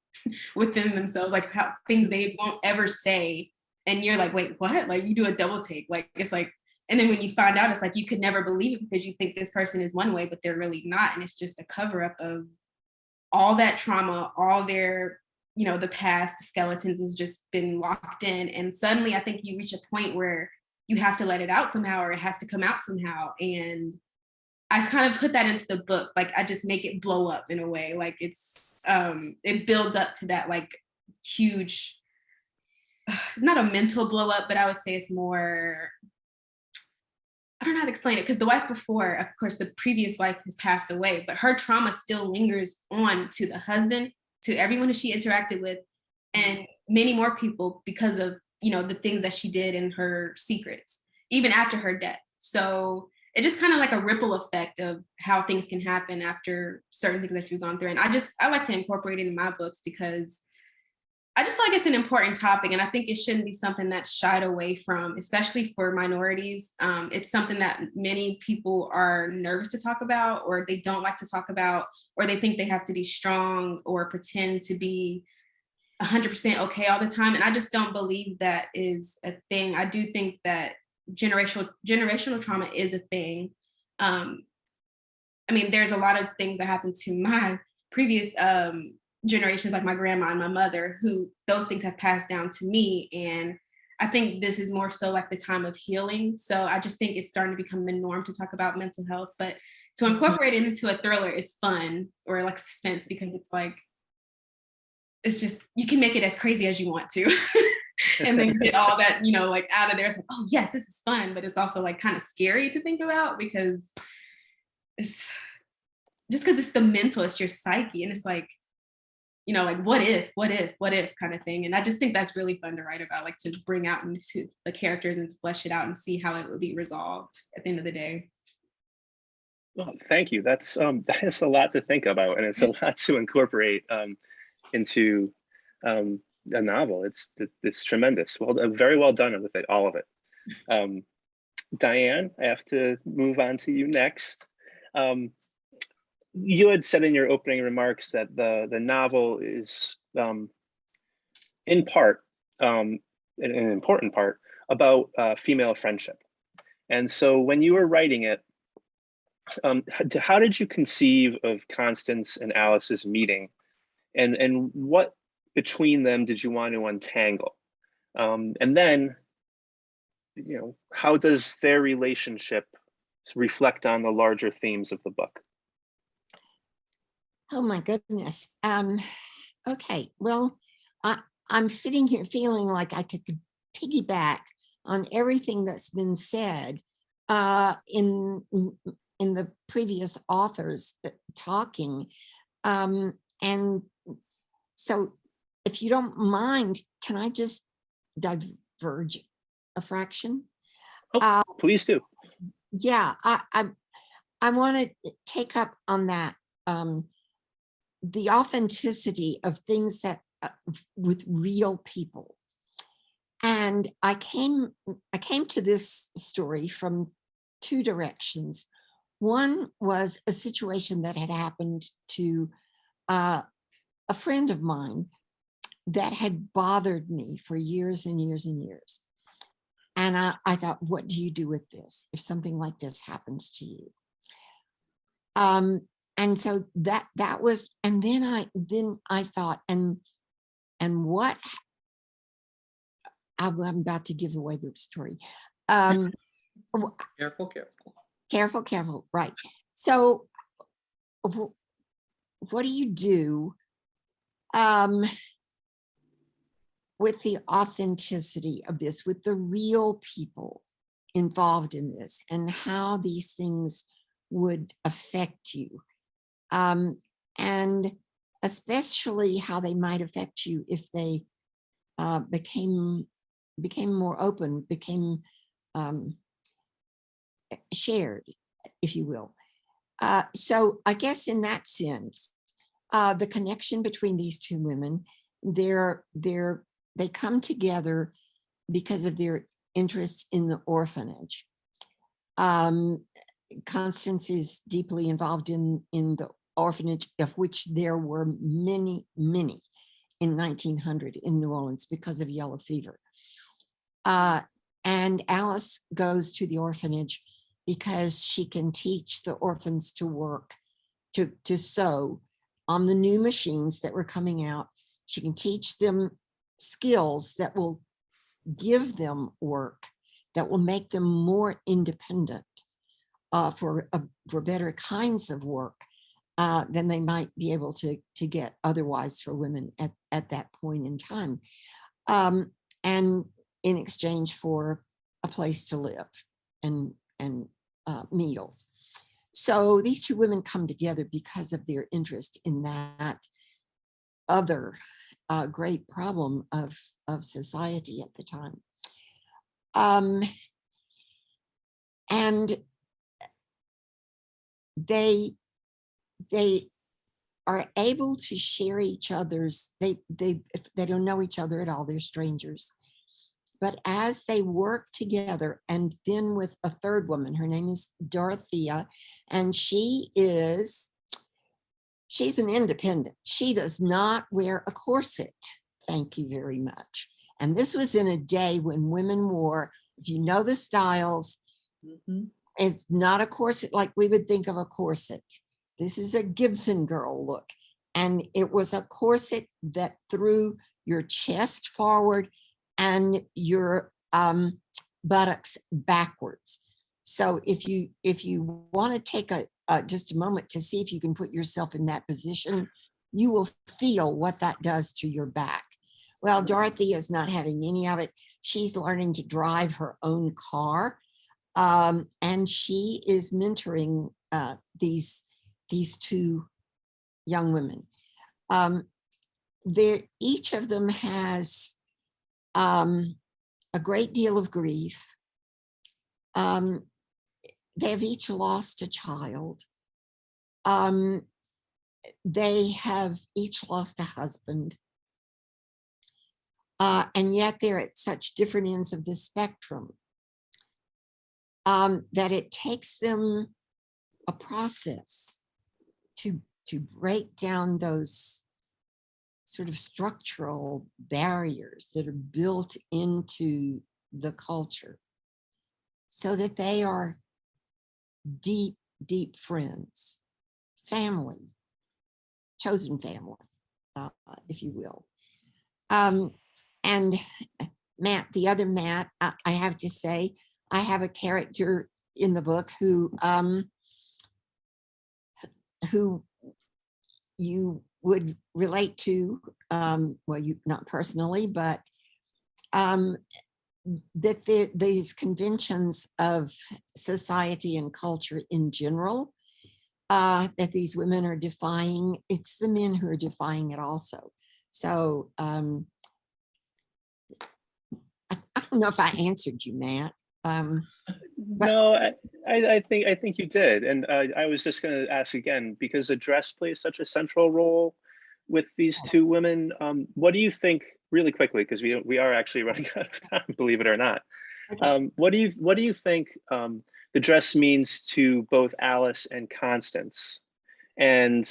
within themselves, like how things they won't ever say. And you're like, wait, what? Like you do a double take. Like, it's like, and then when you find out, it's like, you could never believe it because you think this person is one way, but they're really not. And it's just a cover up of all that trauma, all their, the past, the skeletons has just been locked in. And suddenly I think you reach a point where you have to let it out somehow, or it has to come out somehow. And I kind of put that into the book. Like I just make it blow up in a way. Like it's, it builds up to that like huge, not a mental blow up, but I would say it's more, I don't know how to explain it, because The Wife Before, of course, the previous wife has passed away, but her trauma still lingers on to the husband, to everyone who she interacted with, and many more people because of, the things that she did in her secrets, even after her death. So it's just kind of like a ripple effect of how things can happen after certain things that you've gone through. And I like to incorporate it in my books because I just feel like it's an important topic, and I think it shouldn't be something that's shied away from, especially for minorities. It's something that many people are nervous to talk about, or they don't like to talk about, or they think they have to be strong or pretend to be 100% okay all the time. And I just don't believe that is a thing. I do think that generational trauma is a thing. I mean, there's a lot of things that happened to my previous generations, like my grandma and my mother, who those things have passed down to me. And I think this is more so like the time of healing. So I just think it's starting to become the norm to talk about mental health. But to incorporate it into a thriller is fun, or like suspense, because it's like, it's just, you can make it as crazy as you want to. And then get all that, like out of there. It's like, oh yes, this is fun. But it's also like kind of scary to think about, because it's just because it's the mental, it's your psyche. And it's like, like what if kind of thing. And I just think that's really fun to write about, like to bring out into the characters and to flesh it out and see how it would be resolved at the end of the day. Well, thank you. That is a lot to think about, and it's a lot to incorporate into a novel. It's tremendous. Well, very well done with it, all of it. Diane, I have to move on to you next. You had said in your opening remarks that the novel is in part, an important part, about female friendship. And so when you were writing it, how did you conceive of Constance and Alice's meeting, and what between them did you want to untangle? And then, how does their relationship reflect on the larger themes of the book? Oh my goodness. Okay, well, I'm sitting here feeling like I could piggyback on everything that's been said in the previous authors talking. And so if you don't mind, can I just diverge a fraction? Oh, please do. Yeah, I want to take up on that. The authenticity of things that with real people. And I came to this story from two directions. One was a situation that had happened to a friend of mine that had bothered me for years and years and years. And I thought, what do you do with this if something like this happens to you? And so that was, and then I thought, and what, I'm about to give away the story. Careful, right. So what do you do with the authenticity of this, with the real people involved in this, and how these things would affect you? And especially how they might affect you if they became more open, became shared, if you will. So I guess in that sense, the connection between these two women, they come together because of their interest in the orphanage. Constance is deeply involved in the orphanage, of which there were many in 1900 in New Orleans because of yellow fever. And Alice goes to the orphanage because she can teach the orphans to work, to sew on the new machines that were coming out. She can teach them skills that will give them work, that will make them more independent for better kinds of work than they might be able to get otherwise for women at that point in time. And in exchange for a place to live and meals. So these two women come together because of their interest in that other great problem of society at the time. And they are able to share each other's, if they don't know each other at all, they're strangers. But as they work together, and then with a third woman, her name is Dorothea, and she's an independent. She does not wear a corset. Thank you very much. And this was in a day when women wore, if you know the styles, it's not a corset like we would think of a corset. This is a Gibson girl look. And it was a corset that threw your chest forward and your buttocks backwards. So if you want to take just a moment to see if you can put yourself in that position, you will feel what that does to your back. Well, Dorothy is not having any of it. She's learning to drive her own car, and she is mentoring these two young women. Each of them has a great deal of grief. They have each lost a child. They have each lost a husband. And yet they're at such different ends of the spectrum that it takes them a process to break down those sort of structural barriers that are built into the culture so that they are deep, deep friends, family, chosen family, if you will. And Matt, the other Matt, I have to say, I have a character in the book who you would relate to, well, you not personally, but that these conventions of society and culture in general, that these women are defying, it's the men who are defying it also. So I don't know if I answered you, Matt. No, I think you did, and I was just going to ask again, because the dress plays such a central role with these two women. What do you think, really quickly, because we are actually running out of time, believe it or not. Okay. What do you think the dress means to both Alice and Constance, and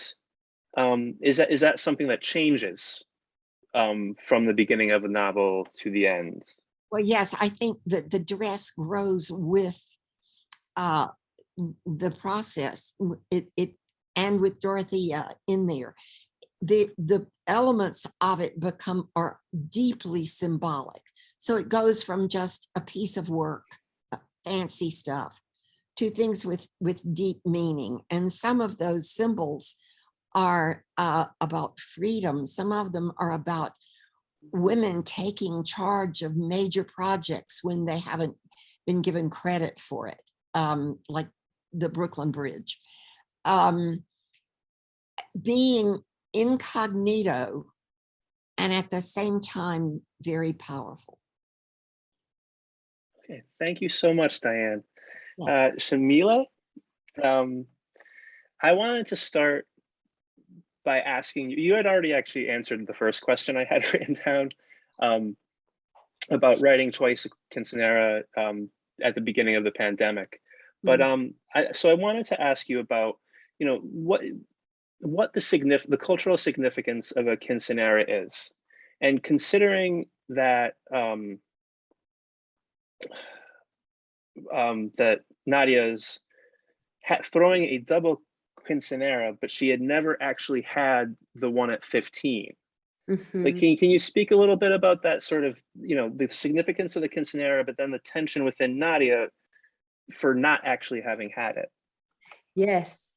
is that something that changes from the beginning of the novel to the end? Well, yes, I think that the dress grows with the process. And with Dorothea in there, the elements of it are deeply symbolic. So it goes from just a piece of work, fancy stuff, to things with deep meaning. And some of those symbols are about freedom. Some of them are about women taking charge of major projects when they haven't been given credit for it, like the Brooklyn Bridge. Being incognito and at the same time very powerful. Okay, thank you so much, Diane. Yes. Yamile, I wanted to start by asking you, you had already actually answered the first question I had written down about writing twice Quinceanera at the beginning of the pandemic. But so I wanted to ask you about, what the cultural significance of a Quinceanera is, and considering that that Nadia's throwing a double Quinceanera, but she had never actually had the one at 15. Like, can you speak a little bit about that sort of, the significance of the Quinceanera, but then the tension within Nadia for not actually having had it? Yes.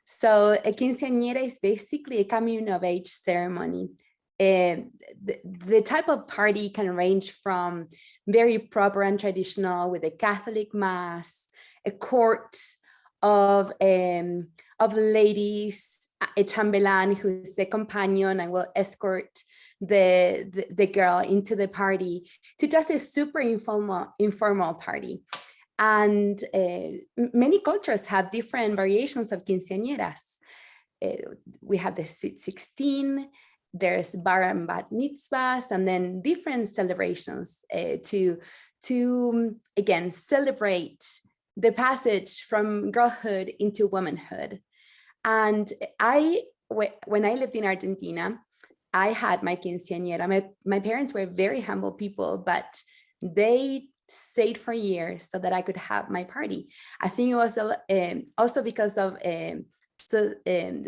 So a quinceañera is basically a coming of age ceremony. The type of party can range from very proper and traditional with a Catholic mass, a court of ladies, a chambelán who's a companion and will escort the girl into the party, to just a super informal party. And many cultures have different variations of quinceañeras. we have the Sweet 16, there's bar and bat mitzvahs, and then different celebrations to again celebrate the passage from girlhood into womanhood. And when I lived in Argentina, I had my quinceañera. My parents were very humble people, but they stayed for years so that I could have my party. I think it was also because of the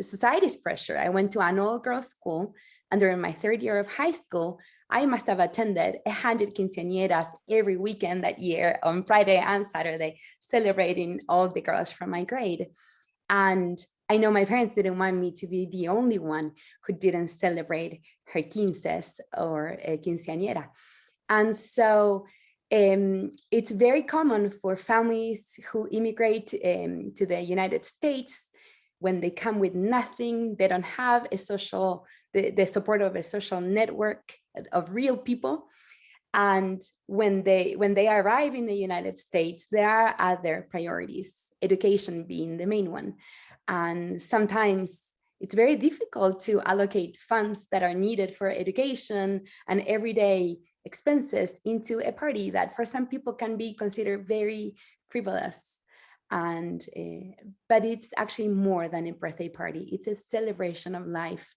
society's pressure. I went to an all-girls school, and during my third year of high school, I must have attended 100 quinceañeras every weekend that year on Friday and Saturday, celebrating all the girls from my grade. And I know my parents didn't want me to be the only one who didn't celebrate her quinces or quinceañera. And so it's very common for families who immigrate to the United States. When they come with nothing, they don't have a the support of a social network of real people. And when they arrive in the United States, there are other priorities, education being the main one. And sometimes it's very difficult to allocate funds that are needed for education and everyday expenses into a party that for some people can be considered very frivolous. And but it's actually more than a birthday party. It's a celebration of life.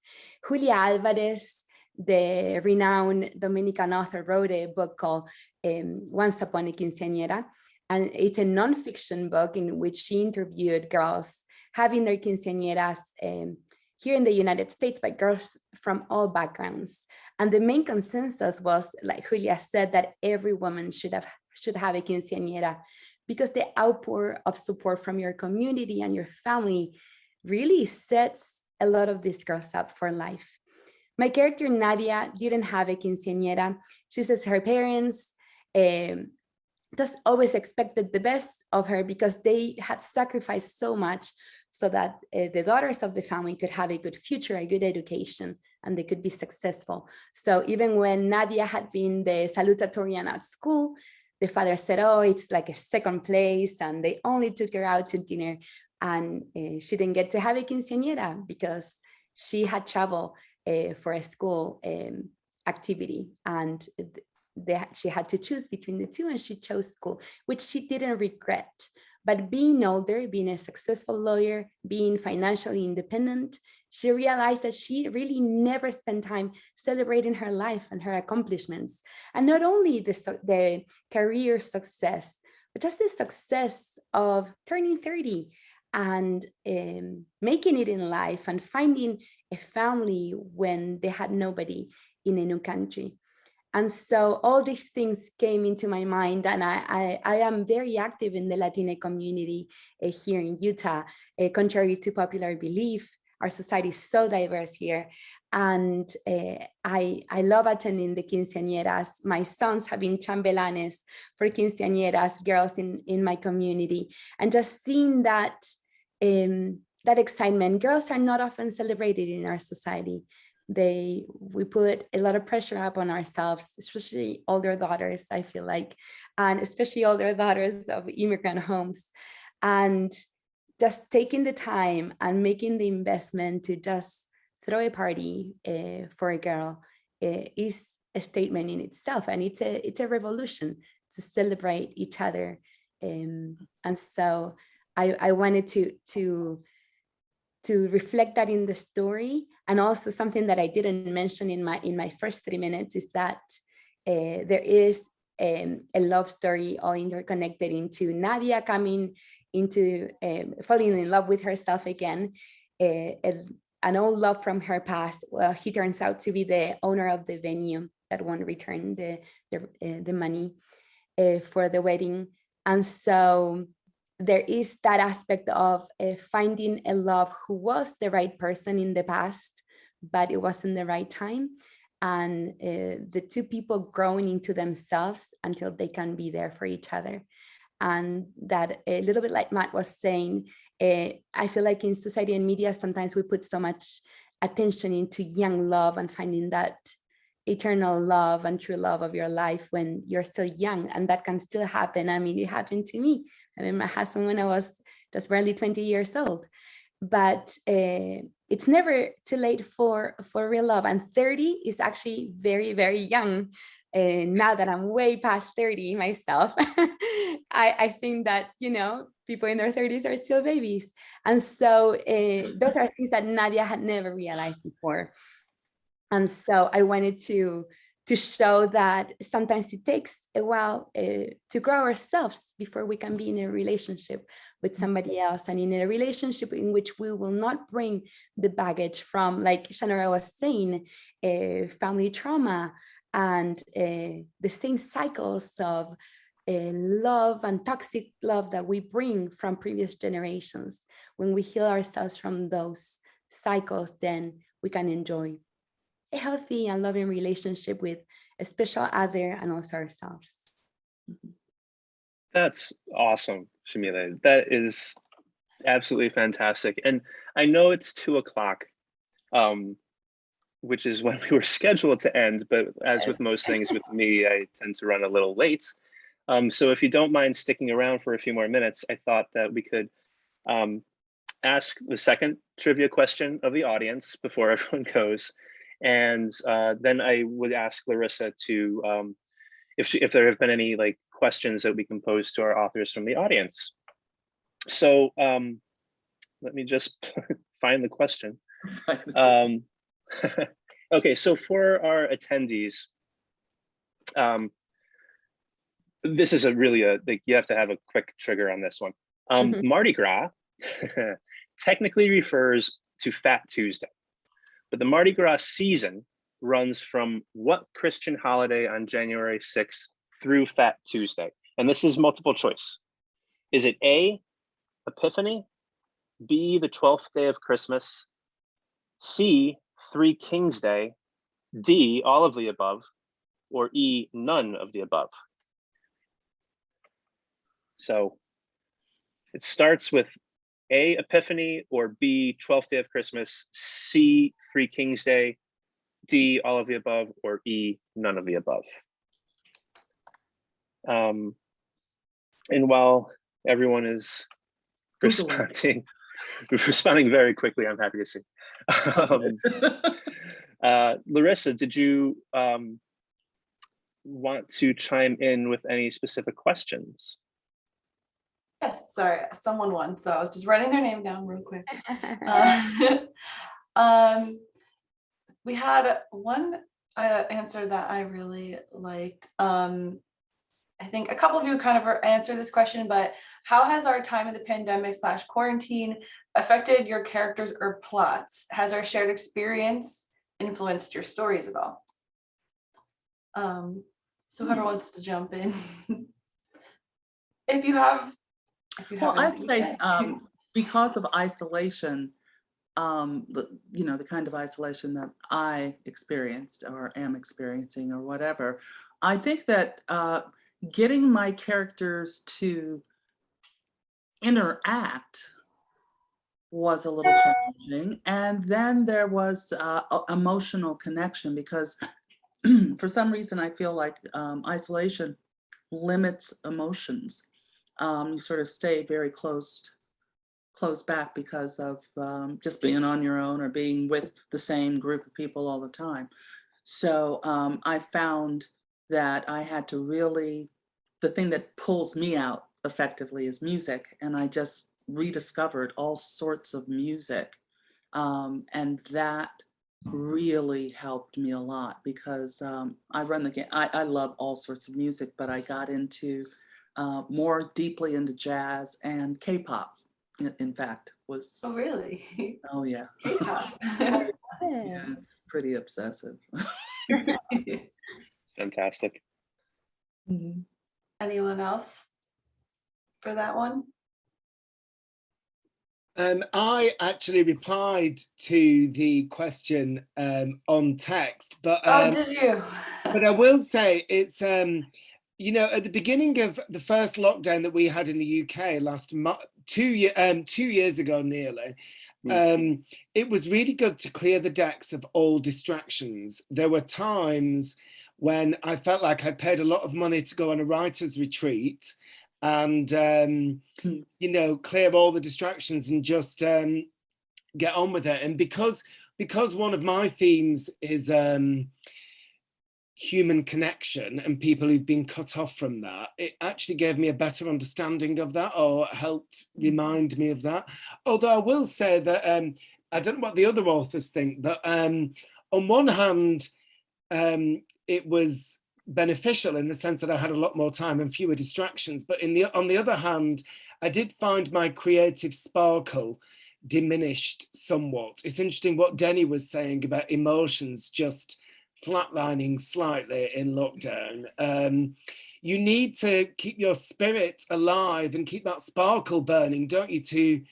Julia Alvarez, the renowned Dominican author, wrote a book called Once Upon a Quinceañera. And it's a nonfiction book in which she interviewed girls having their quinceañeras here in the United States by girls from all backgrounds. And the main consensus was, like Julia said, that every woman should have a quinceañera, because the outpour of support from your community and your family really sets a lot of these girls up for life. My character Nadia didn't have a quinceañera. She says her parents just always expected the best of her because they had sacrificed so much so that the daughters of the family could have a good future, a good education, and they could be successful. So even when Nadia had been the salutatorian at school, the father said, oh, it's like a second place, and they only took her out to dinner, and she didn't get to have a quinceañera because she had traveled for a school activity, and she had to choose between the two, and she chose school, which she didn't regret. But being older, being a successful lawyer, being financially independent, she realized that she really never spent time celebrating her life and her accomplishments. And not only the career success, but just the success of turning 30 and making it in life and finding a family when they had nobody in a new country. And so all these things came into my mind, and I am very active in the Latina community here in Utah. Contrary to popular belief, our society is so diverse here. And I love attending the quinceañeras. My sons have been chambelanes for quinceañeras, girls in my community. And just seeing that excitement. Girls are not often celebrated in our society. We put a lot of pressure up on ourselves, especially older daughters, I feel like, and especially older daughters of immigrant homes. And just taking the time and making the investment to just throw a party for a girl is a statement in itself, and it's a revolution to celebrate each other. And so I wanted to reflect that in the story. And also something that I didn't mention in my first 3 minutes is that there is a love story all interconnected into Nadia coming into falling in love with herself again, an old love from her past. Well, he turns out to be the owner of the venue that won't return the money for the wedding. And so there is that aspect of finding a love who was the right person in the past, but it wasn't the right time. And the two people growing into themselves until they can be there for each other. And that a little bit like Matt was saying, I feel like in society and media, sometimes we put so much attention into young love and finding that eternal love and true love of your life when you're still young, and that can still happen. I mean, it happened to me. I mean, my husband when I was just barely 20 years old. But it's never too late for real love. And 30 is actually very, very young. And now that I'm way past 30 myself, I think that, you know, people in their 30s are still babies. And so those are things that Nadia had never realized before. And so I wanted to show that sometimes it takes a while to grow ourselves before we can be in a relationship with somebody else, and in a relationship in which we will not bring the baggage from, like Shanora was saying, family trauma and the same cycles of love and toxic love that we bring from previous generations. When we heal ourselves from those cycles, then we can enjoy a healthy and loving relationship with a special other and also ourselves. That's awesome, Yamile. That is absolutely fantastic. And I know it's 2:00, which is when we were scheduled to end, but as with most things with me, I tend to run a little late. So if you don't mind sticking around for a few more minutes, I thought that we could ask the second trivia question of the audience before everyone goes. And then I would ask Larissa to, if there have been any like questions that we can pose to our authors from the audience. So let me just find the question. Okay, so for our attendees, this is like you have to have a quick trigger on this one. Mardi Gras technically refers to Fat Tuesday, but the Mardi Gras season runs from what Christian holiday on January 6th through Fat Tuesday? And this is multiple choice. Is it A, Epiphany, B, the 12th day of Christmas, C, Three Kings Day, D, all of the above, or E, none of the above? So it starts with A, Epiphany, or B, 12th day of Christmas, C, Three Kings Day, D, all of the above, or E, none of the above. And while everyone is responding very quickly, I'm happy to see. Larissa, did you want to chime in with any specific questions? Yes, sorry, someone won, so I was just writing their name down real quick. We had one answer that I really liked. I think a couple of you kind of answered this question, but how has our time in the pandemic / quarantine affected your characters or plots? Has our shared experience influenced your stories at all? So whoever wants to jump in. If you have Well, I'd anything to say because of isolation, the kind of isolation that I experienced or am experiencing or whatever, I think that getting my characters to interact was a little challenging. And then there was emotional connection, because for some reason I feel like isolation limits emotions. You sort of stay very close back because of just being on your own or being with the same group of people all the time. So I found that I had to really, the thing that pulls me out effectively is music. And I just rediscovered all sorts of music. And that really helped me a lot, because I run the game. I love all sorts of music, but I got into more deeply into jazz and K-pop. In fact, was. Oh, really? Oh, yeah. K-pop. Yeah, pretty obsessive. Fantastic. Mm-hmm. Anyone else for that one? I actually replied to the question on text, but did you? but I will say it's at the beginning of the first lockdown that we had in the UK last 2 years ago nearly, it was really good to clear the decks of all distractions. There were times when I felt like I paid a lot of money to go on a writer's retreat and clear all the distractions and just get on with it. And because one of my themes is human connection and people who've been cut off from that, it actually gave me a better understanding of that, or helped remind me of that. Although I will say that I don't know what the other authors think, but on one hand, it was beneficial in the sense that I had a lot more time and fewer distractions. But on the other hand, I did find my creative sparkle diminished somewhat. It's interesting what Denny was saying about emotions just flatlining slightly in lockdown. You need to keep your spirit alive and keep that sparkle burning, don't you,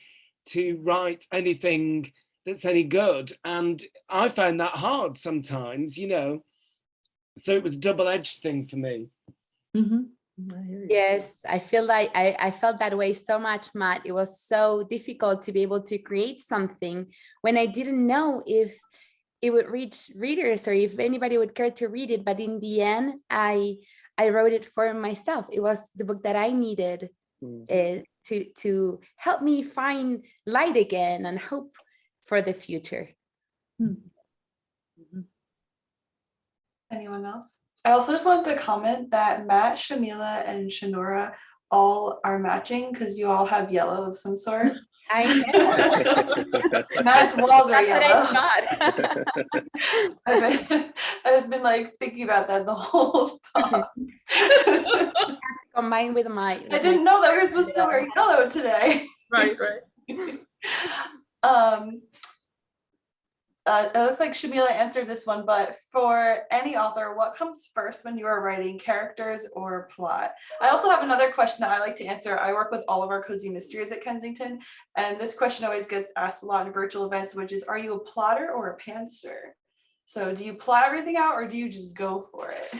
to write anything that's any good. And I found that hard sometimes, you know. So it was a double-edged thing for me. Mm-hmm. I hear you. Yes, I feel like I felt that way so much, Matt. It was so difficult to be able to create something when I didn't know if it would reach readers or if anybody would care to read it. But in the end, I wrote it for myself. It was the book that I needed to help me find light again and hope for the future. Mm-hmm. Anyone else? I also just wanted to comment that Matt, Shamila, and Shanora all are matching because you all have yellow of some sort. I know. Matt's walls are That's yellow. what I thought. I've been like thinking about that the whole talk. Combined with my. I didn't know that we were supposed to wear yellow today. Right. It looks like Shamila answered this one, but for any author, what comes first when you are writing, characters or plot? I also have another question that I like to answer. I work with all of our cozy mysteries at Kensington, and this question always gets asked a lot in virtual events, which is, are you a plotter or a pantser? So do you plot everything out or do you just go for it?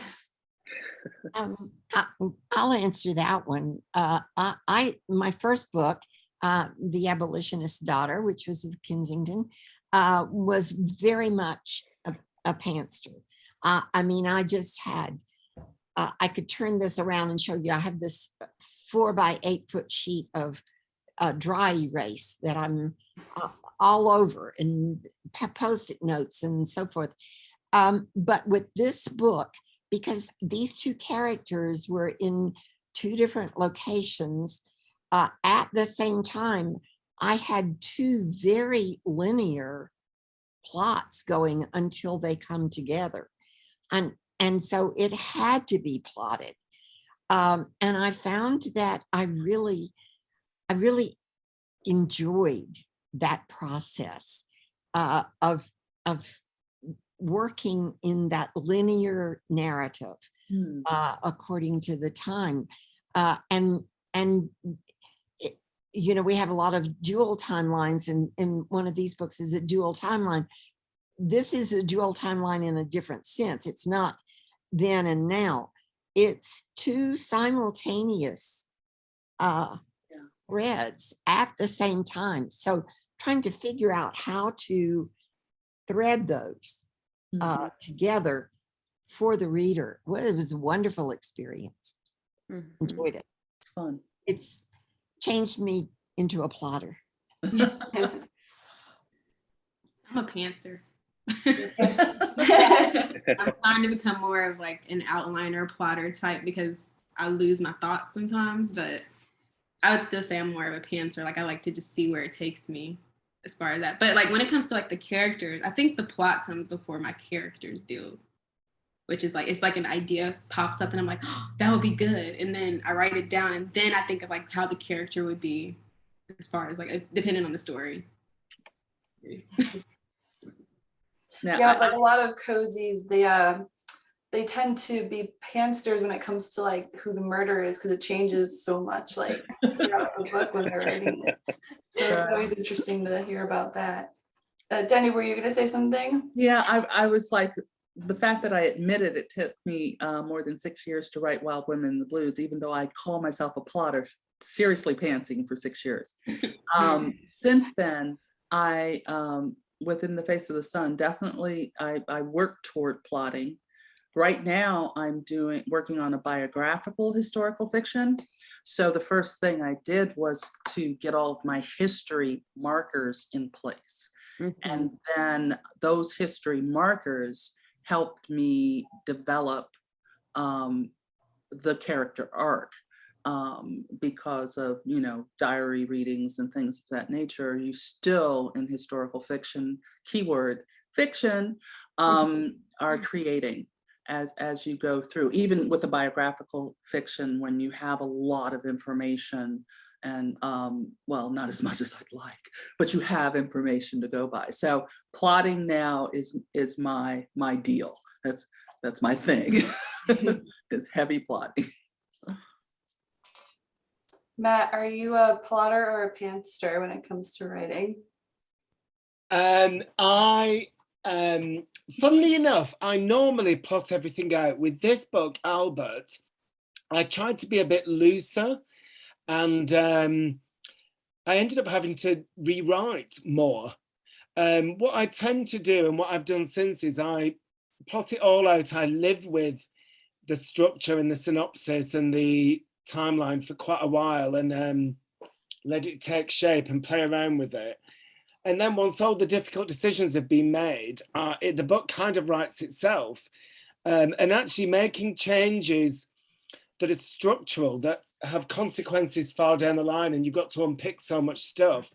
I'll answer that one. My first book, The Abolitionist's Daughter, which was with Kensington, was very much a pantser. I mean, I just had, I could turn this around and show you, I have this 4 by 8 foot sheet of dry erase that I'm all over, and Post-it notes and so forth. But with this book, because these two characters were in 2 different locations at the same time, I had 2 very linear plots going until they come together. And so it had to be plotted. And I found that I really enjoyed that process of working in that linear narrative according to the time. And you know, we have a lot of dual timelines, and one of these books is a dual timeline. This is a dual timeline in a different sense. It's not then and now. It's 2 simultaneous threads at the same time. So trying to figure out how to thread those together for the reader. Well, it was a wonderful experience. Enjoyed it. It's fun. It's changed me into a plotter. I'm a pantser. I'm starting to become more of like an outliner plotter type because I lose my thoughts sometimes, but I would still say I'm more of a pantser. Like I like to just see where it takes me as far as that. But like when it comes to like the characters, I think the plot comes before my characters do, which is like, it's like an idea pops up and I'm like, oh, that would be good. And then I write it down and then I think of like how the character would be as far as like, depending on the story. Now, Yeah, like a lot of cozies, they tend to be pantsters when it comes to like who the murderer is, because it changes so much like throughout the book when they're writing it. So it's always interesting to hear about that. Denny, were you going to say something? Yeah, I was like, the fact that I admitted it took me more than 6 years to write Wild Women in the Blues, even though I call myself a plotter, seriously pantsing for 6 years. Since then, I, Within the Face of the Sun, definitely I worked toward plotting. Right now, I'm working on a biographical historical fiction. So the first thing I did was to get all of my history markers in place. And then those history markers helped me develop the character arc. Because of, diary readings and things of that nature, you still in historical fiction, keyword fiction, are creating as you go through, even with a biographical fiction, when you have a lot of information and well, not as much as I'd like, but you have information to go by. So plotting now is my deal. That's my thing. Is heavy plotting. Matt, are you a plotter or a pantster when it comes to writing? Funnily enough, I normally plot everything out. With this book, Albert, I tried to be a bit looser, and I ended up having to rewrite more. What I tend to do, and what I've done since, is I plot it all out. I live with the structure and the synopsis and the timeline for quite a while, and let it take shape and play around with it. And then once all the difficult decisions have been made, the book kind of writes itself. And actually making changes that are structural, that have consequences far down the line, and you've got to unpick so much stuff,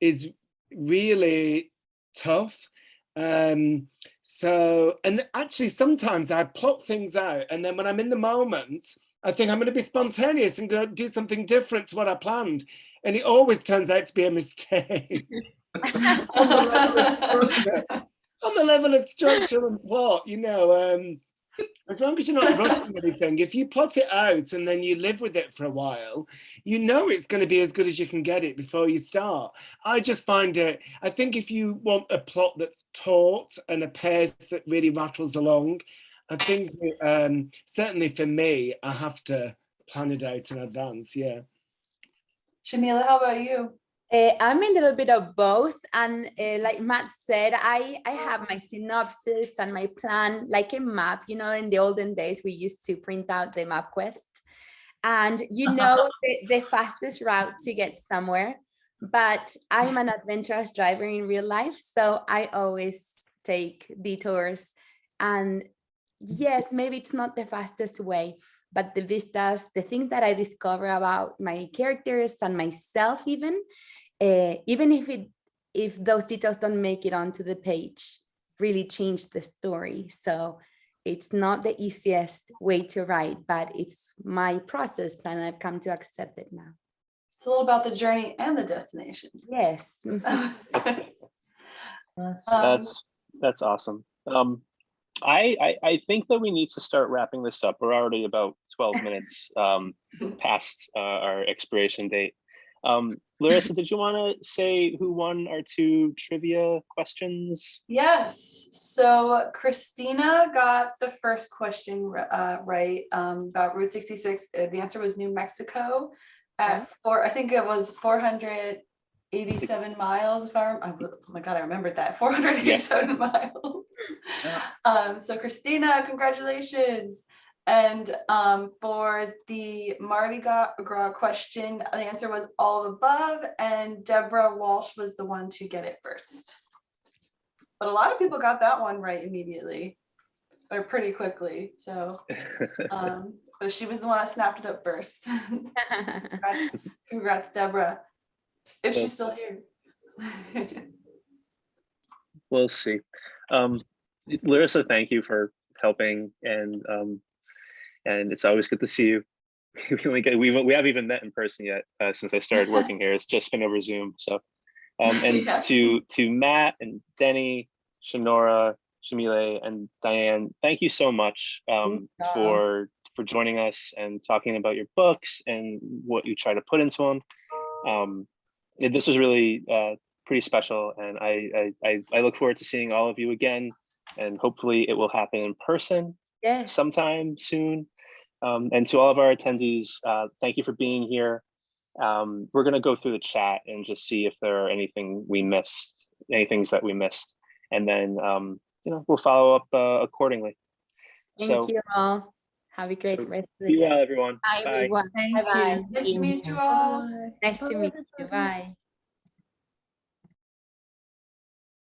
is really tough. So, and actually sometimes I plot things out, and then when I'm in the moment, I think I'm going to be spontaneous and go do something different to what I planned. And it always turns out to be a mistake. On the level of structure and plot, as long as you're not rushing anything, if you plot it out and then you live with it for a while, it's going to be as good as you can get it before you start. I just find I think if you want a plot that's taut and a pace that really rattles along, I think certainly for me, I have to plan it out in advance. Yeah. Yamile, how about you? I'm a little bit of both. And like Matt said, I have my synopsis and my plan like a map. In the olden days, we used to print out the map quest. And the fastest route to get somewhere. But I'm an adventurous driver in real life, so I always take detours. And yes, maybe it's not the fastest way, but the vistas, the things that I discover about my characters and myself, even if those details don't make it onto the page, really change the story. So it's not the easiest way to write, but it's my process, and I've come to accept it now. It's a little about the journey and the destination. Yes. That's awesome. I think that we need to start wrapping this up. We're already about 12 minutes past our expiration date. Larissa, did you want to say who won our 2 trivia questions? Yes. So Christina got the first question right about Route 66. The answer was New Mexico at I think it was 487 miles. Oh my God, I remembered that. 487 miles. So Christina, congratulations. And for the Mardi Gras question, the answer was all of above, and Deborah Walsh was the one to get it first. But a lot of people got that one right immediately, or pretty quickly. So, but she was the one that snapped it up first. Congrats, Deborah, if she's still here. We'll see. Larissa, thank you for helping, and it's always good to see you. We haven't even met in person yet since I started working here. It's just been over Zoom. So, and Yeah. to Matt and Denny, Shanora, Yamile, and Diane, thank you so much for joining us and talking about your books and what you try to put into them. This was really pretty special, and I look forward to seeing all of you again, and hopefully it will happen in person sometime soon. And to all of our attendees, thank you for being here. We're going to go through the chat and just see if there are anything that we missed, and then we'll follow up accordingly. Thank you all. Have a great So rest of the be well, day. everyone. Bye, Bye. everyone. Bye bye. Nice to meet you all. Nice to meet you. Bye.